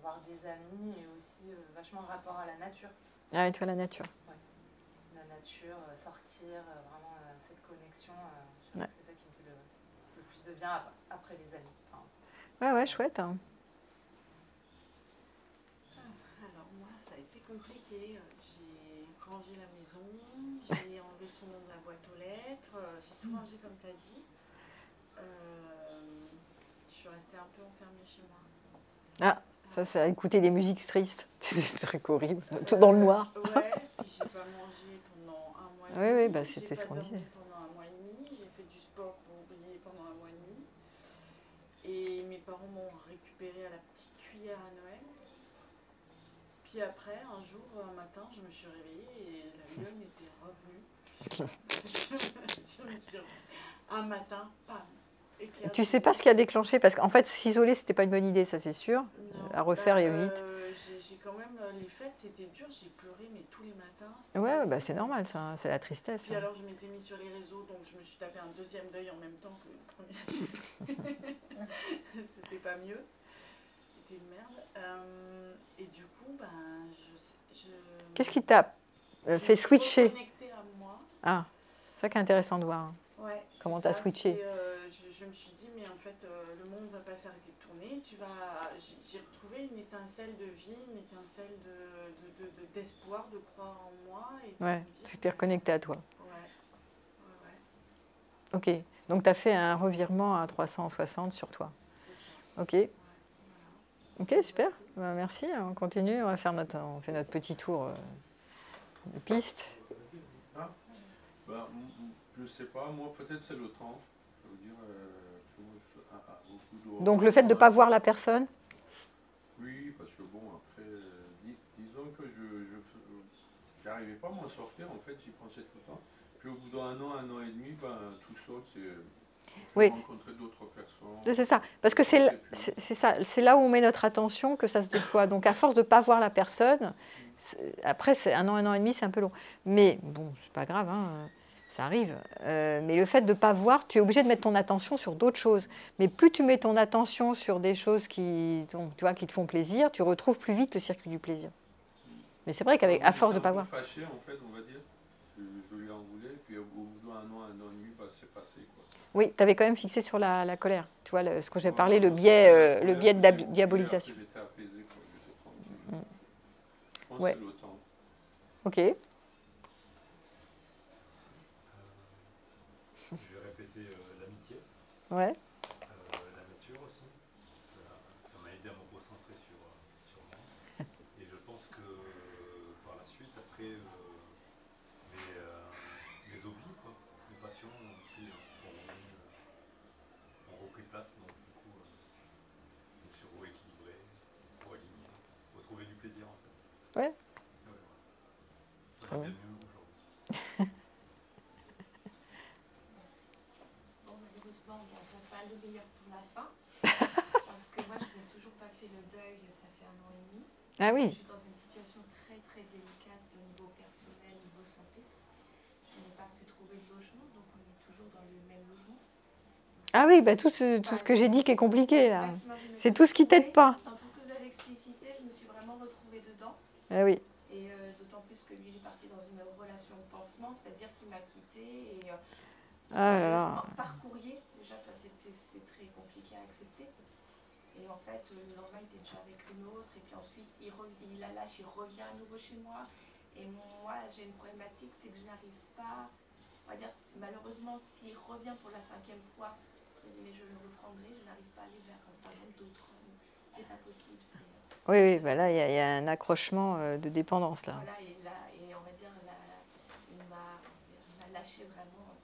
voir des amis et aussi vachement le rapport à la nature. Ah oui, tu vois, la nature. Ouais. La nature, sortir, vraiment cette connexion, je ouais. C'est ça qui me fait le plus de bien après les amis. Enfin, ouais, chouette. Hein. Alors moi, ça a été compliqué. J'ai rangé la maison, j'ai enlevé son nom de la boîte aux lettres, j'ai tout rangé comme tu as dit. Je suis restée un peu enfermée chez moi. Ah, ça a écouté des musiques tristes. C'est un truc horrible, tout dans le noir. Ouais, puis j'ai pas mangé pendant un mois et demi. Oui, bah, c'était ce qu'on disait. Pendant un mois et demi, j'ai fait du sport pour oublier pendant un mois et demi. Et mes parents m'ont récupérée à la petite cuillère à Noël. Puis après, un jour, un matin, je me suis réveillée et la lionne était revenue. Je me suis un matin, pam, éclair. Tu sais pas ce qui a déclenché? Parce qu'en fait, s'isoler, c'était pas une bonne idée, ça c'est sûr. Non, à refaire et vite. J'ai quand même, les fêtes, c'était dur, j'ai pleuré, mais tous les matins. Ouais, bah, c'est normal, ça, c'est la tristesse. Puis alors, je m'étais mise sur les réseaux, donc je me suis tapé un deuxième deuil en même temps que le premier. C'était pas mieux. C'était une merde. Et du coup, qu'est-ce qui t'a fait switcher? Connecter à moi. Ah, c'est ça qui est intéressant de voir. Ouais, comment tu as switché. Je me suis dit, mais en fait, le monde ne va pas s'arrêter de tourner. J'ai retrouvé une étincelle de vie, une étincelle d'espoir, de croire en moi. Et ouais, tu t'es reconnecté à toi. Ouais. Ok, donc tu as fait un revirement à 360 sur toi. C'est ça. Ok. Ouais, voilà. Ok, super. Bah, merci, on continue. On fait notre petit tour de piste. Ah, je ne sais pas, moi peut-être c'est le temps. Je veux dire, donc le fait de ne pas voir la personne? Oui, parce que bon, après, disons que je n'arrivais pas à m'en sortir, en fait, j'y pensais tout le temps. Puis au bout d'un an et demi, tout seul, c'est rencontrer d'autres personnes. C'est ça, parce que c'est là où on met notre attention que ça se déploie. Donc à force de ne pas voir la personne, après c'est un an et demi, c'est un peu long. Mais bon, c'est pas grave, hein, ça arrive. Mais le fait de ne pas voir, tu es obligé de mettre ton attention sur d'autres choses. Mais plus tu mets ton attention sur des choses qui te font plaisir, tu retrouves plus vite le circuit du plaisir. Mais c'est vrai qu'à force de ne pas voir. Fâché, en fait, on va dire. Je lui en voulais, puis au bout d'un an et demi, c'est passé, quoi. Oui, tu avais quand même fixé sur la colère. Tu vois, ce que j'ai parlé, le biais de diabolisation. J'étais apaisé, quoi. J'étais tranquille. Je pense ouais. que c'est le temps. Ok. Je vais répéter l'amitié. Ouais. La nature aussi, ça m'a aidé à me recentrer sur moi. Et je pense que par la suite, après, les hobbies, quoi, les passions ont repris place. Donc du coup, je me suis rééquilibré, aligné, retrouver du plaisir en fait. Ouais. Ça va bien mieux aujourd'hui. Bon, malheureusement, on n'a pas le meilleur pour la fin. Parce que moi, je n'ai toujours pas fait le deuil, ça fait 1 an et demi. Ah Je oui. suis dans une situation très très délicate au niveau personnel, au niveau santé. Je n'ai pas pu trouver de logement, donc on est toujours dans le même logement. Ah oui, bah tout ce que j'ai dit qui est compliqué là. Exactement, je me C'est suis tout ce qui t'aide retrouvée- pas. Dans tout ce que vous avez explicité, je me suis vraiment retrouvée dedans. Ah oui. Et d'autant plus que lui, il est parti dans une relation de pansement, c'est-à-dire qu'il m'a quittée. Et Ah là là. par courrier, déjà, ça c'est très compliqué à accepter. Et en fait, le lendemain, il était déjà avec une autre. Et puis ensuite, il la lâche, il revient à nouveau chez moi. Et moi, j'ai une problématique, c'est que je n'arrive pas. On va dire, malheureusement, s'il revient pour la 5e fois, mais je le reprendrai, je n'arrive pas à aller vers, par exemple, d'autres hommes. C'est pas possible. Oui, oui, bah là, il y a un accrochement de dépendance là. Voilà, et on va dire, il m'a lâché vraiment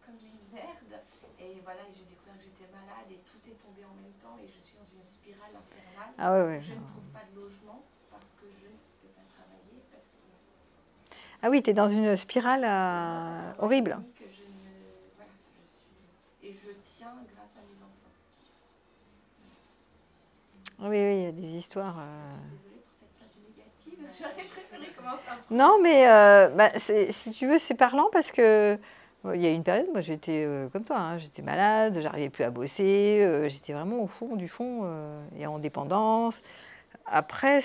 comme une merde. Et voilà, j'ai découvert que j'étais malade et tout est tombé en même temps et je suis dans une spirale infernale. Ah ouais, ouais. Je ne trouve pas de logement parce que je ne peux pas travailler. Parce que, Ah oui, tu es dans une spirale moi, ça fait 1 an et horrible. demi que je ne, voilà, je suis, et je tiens grâce à mes enfants. Oui, oui, il y a des histoires. Je suis désolée pour cette page négative. J'aurais préféré commencer à Non, mais bah, si tu veux, c'est parlant parce que il y a une période, moi j'étais comme toi, hein, j'étais malade, j'arrivais plus à bosser, j'étais vraiment au fond du fond et en dépendance. Après,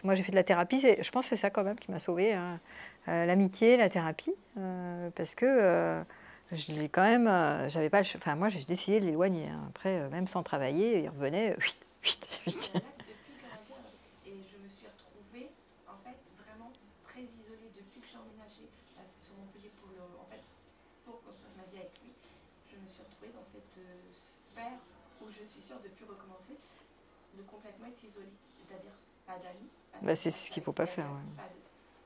moi j'ai fait de la thérapie, je pense que c'est ça quand même qui m'a sauvée, hein. L'amitié, la thérapie, parce que je l'ai quand même, j'avais pas, enfin moi j'ai décidé de l'éloigner, hein. Après, même sans travailler, il revenait, huit, huit, huit. Depuis, comment dire, et je me suis retrouvée, en fait, vraiment très isolée depuis que j'ai emménagé sur Montpellier pour construire ma vie avec lui. Je me suis retrouvée dans cette sphère où je suis sûre de ne plus recommencer, de complètement être isolée. C'est-à-dire pas d'amis. Bah, c'est ce qu'il ne faut pas faire. Ouais.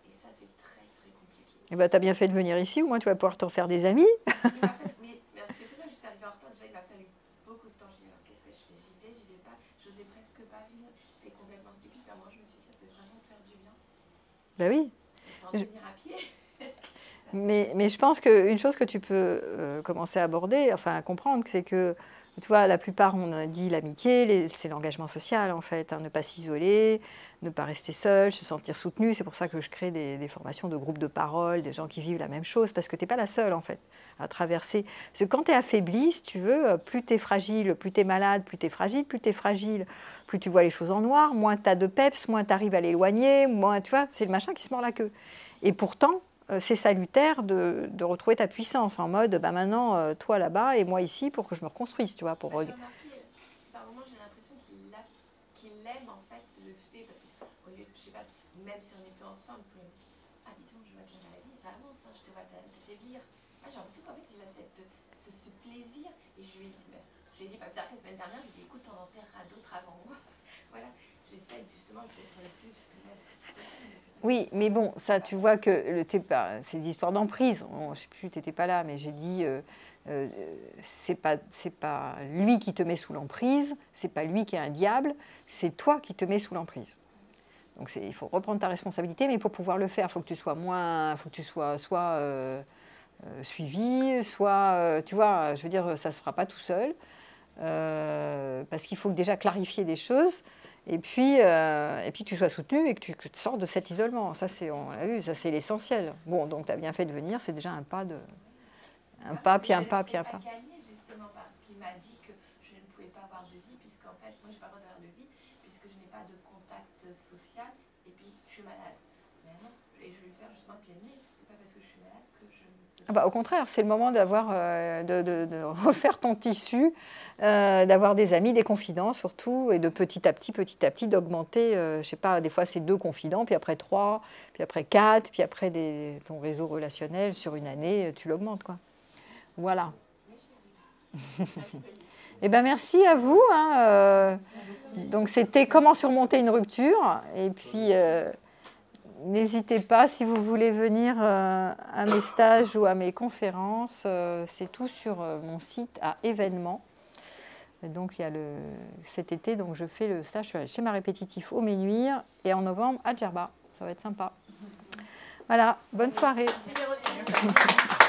Et ça, c'est très très compliqué. Et bah, tu as bien fait de venir ici, au moins tu vas pouvoir te refaire des amis. Mais c'est pour ça que je suis arrivée en retard. Déjà, il m'a fallu beaucoup de temps. Je dis, alors qu'est-ce que je fais? J'y vais pas. Je n'osais presque pas venir. C'est complètement stupide. Mais moi, je me suis dit, ça peut vraiment te faire du bien. Bah oui. Autant venir à pied. Mais je pense qu'une chose que tu peux commencer à aborder, enfin à comprendre, c'est que, tu vois, la plupart, on a dit l'amitié, c'est l'engagement social en fait, hein, ne pas s'isoler, ne pas rester seul, se sentir soutenu. C'est pour ça que je crée des formations de groupes de parole, des gens qui vivent la même chose, parce que tu n'es pas la seule en fait à traverser. Parce que quand tu es affaibli, si tu veux, plus tu es fragile, plus tu es malade, plus tu es fragile, plus tu vois les choses en noir, moins tu as de peps, moins tu arrives à l'éloigner, moins, tu vois, c'est le machin qui se mord la queue. Et pourtant, c'est salutaire de retrouver ta puissance en mode bah maintenant toi là-bas et moi ici pour que je me reconstruise, tu vois. Pour... J'ai remarqué, par moments j'ai l'impression qu'il aime en fait le fait, parce que au lieu, je sais pas, même si on n'est plus ensemble, il peut me dire, ah dis donc je vois que la maladie ça avance, hein, je te vois t'affaiblir. J'ai l'impression qu'en fait il a ce plaisir et je lui ai dit, pas plus tard que la semaine dernière, je lui ai dit écoute t'en enterreras d'autres avant moi. Voilà, j'essaie justement d'être le plus possible. Oui, mais bon, ça, tu vois que c'est des histoires d'emprise. Je ne sais plus, tu n'étais pas là, mais j'ai dit, c'est pas lui qui te met sous l'emprise, c'est pas lui qui est un diable, c'est toi qui te mets sous l'emprise. Donc il faut reprendre ta responsabilité, mais pour pouvoir le faire, il faut que tu sois soit suivi, soit, tu vois, je veux dire, ça ne se fera pas tout seul, parce qu'il faut déjà clarifier des choses. Et puis que tu sois soutenu et que tu sors de cet isolement. Ça, on l'a vu, ça c'est l'essentiel. Bon, donc tu as bien fait de venir, c'est déjà un pas, puis un pas, puis un pas. Je l'ai gagné justement parce qu'il m'a dit que je ne pouvais pas avoir de vie, puisqu'en fait, moi je n'ai pas le droit d'avoir de vie, puisque je n'ai pas de contact social, et puis je suis malade. Mais non, et je vais lui faire justement pied de nez. C'est pas parce que je suis malade que je ne peux pas. Au contraire, c'est le moment d'avoir, de refaire ton tissu, d'avoir des amis, des confidents surtout, et de petit à petit, d'augmenter, je sais pas, des fois c'est 2 confidents, puis après 3, puis après 4, puis après ton réseau relationnel sur une année, tu l'augmentes, quoi. Voilà. Eh ben, merci à vous. Hein, donc, c'était comment surmonter une rupture. Et puis, n'hésitez pas, si vous voulez venir à mes stages ou à mes conférences, c'est tout sur mon site à événements. Et donc, il y a cet été, donc, je fais le stage schéma répétitif au Ménuire et en novembre à Djerba. Ça va être sympa. Voilà, bonne soirée. Merci Véronique.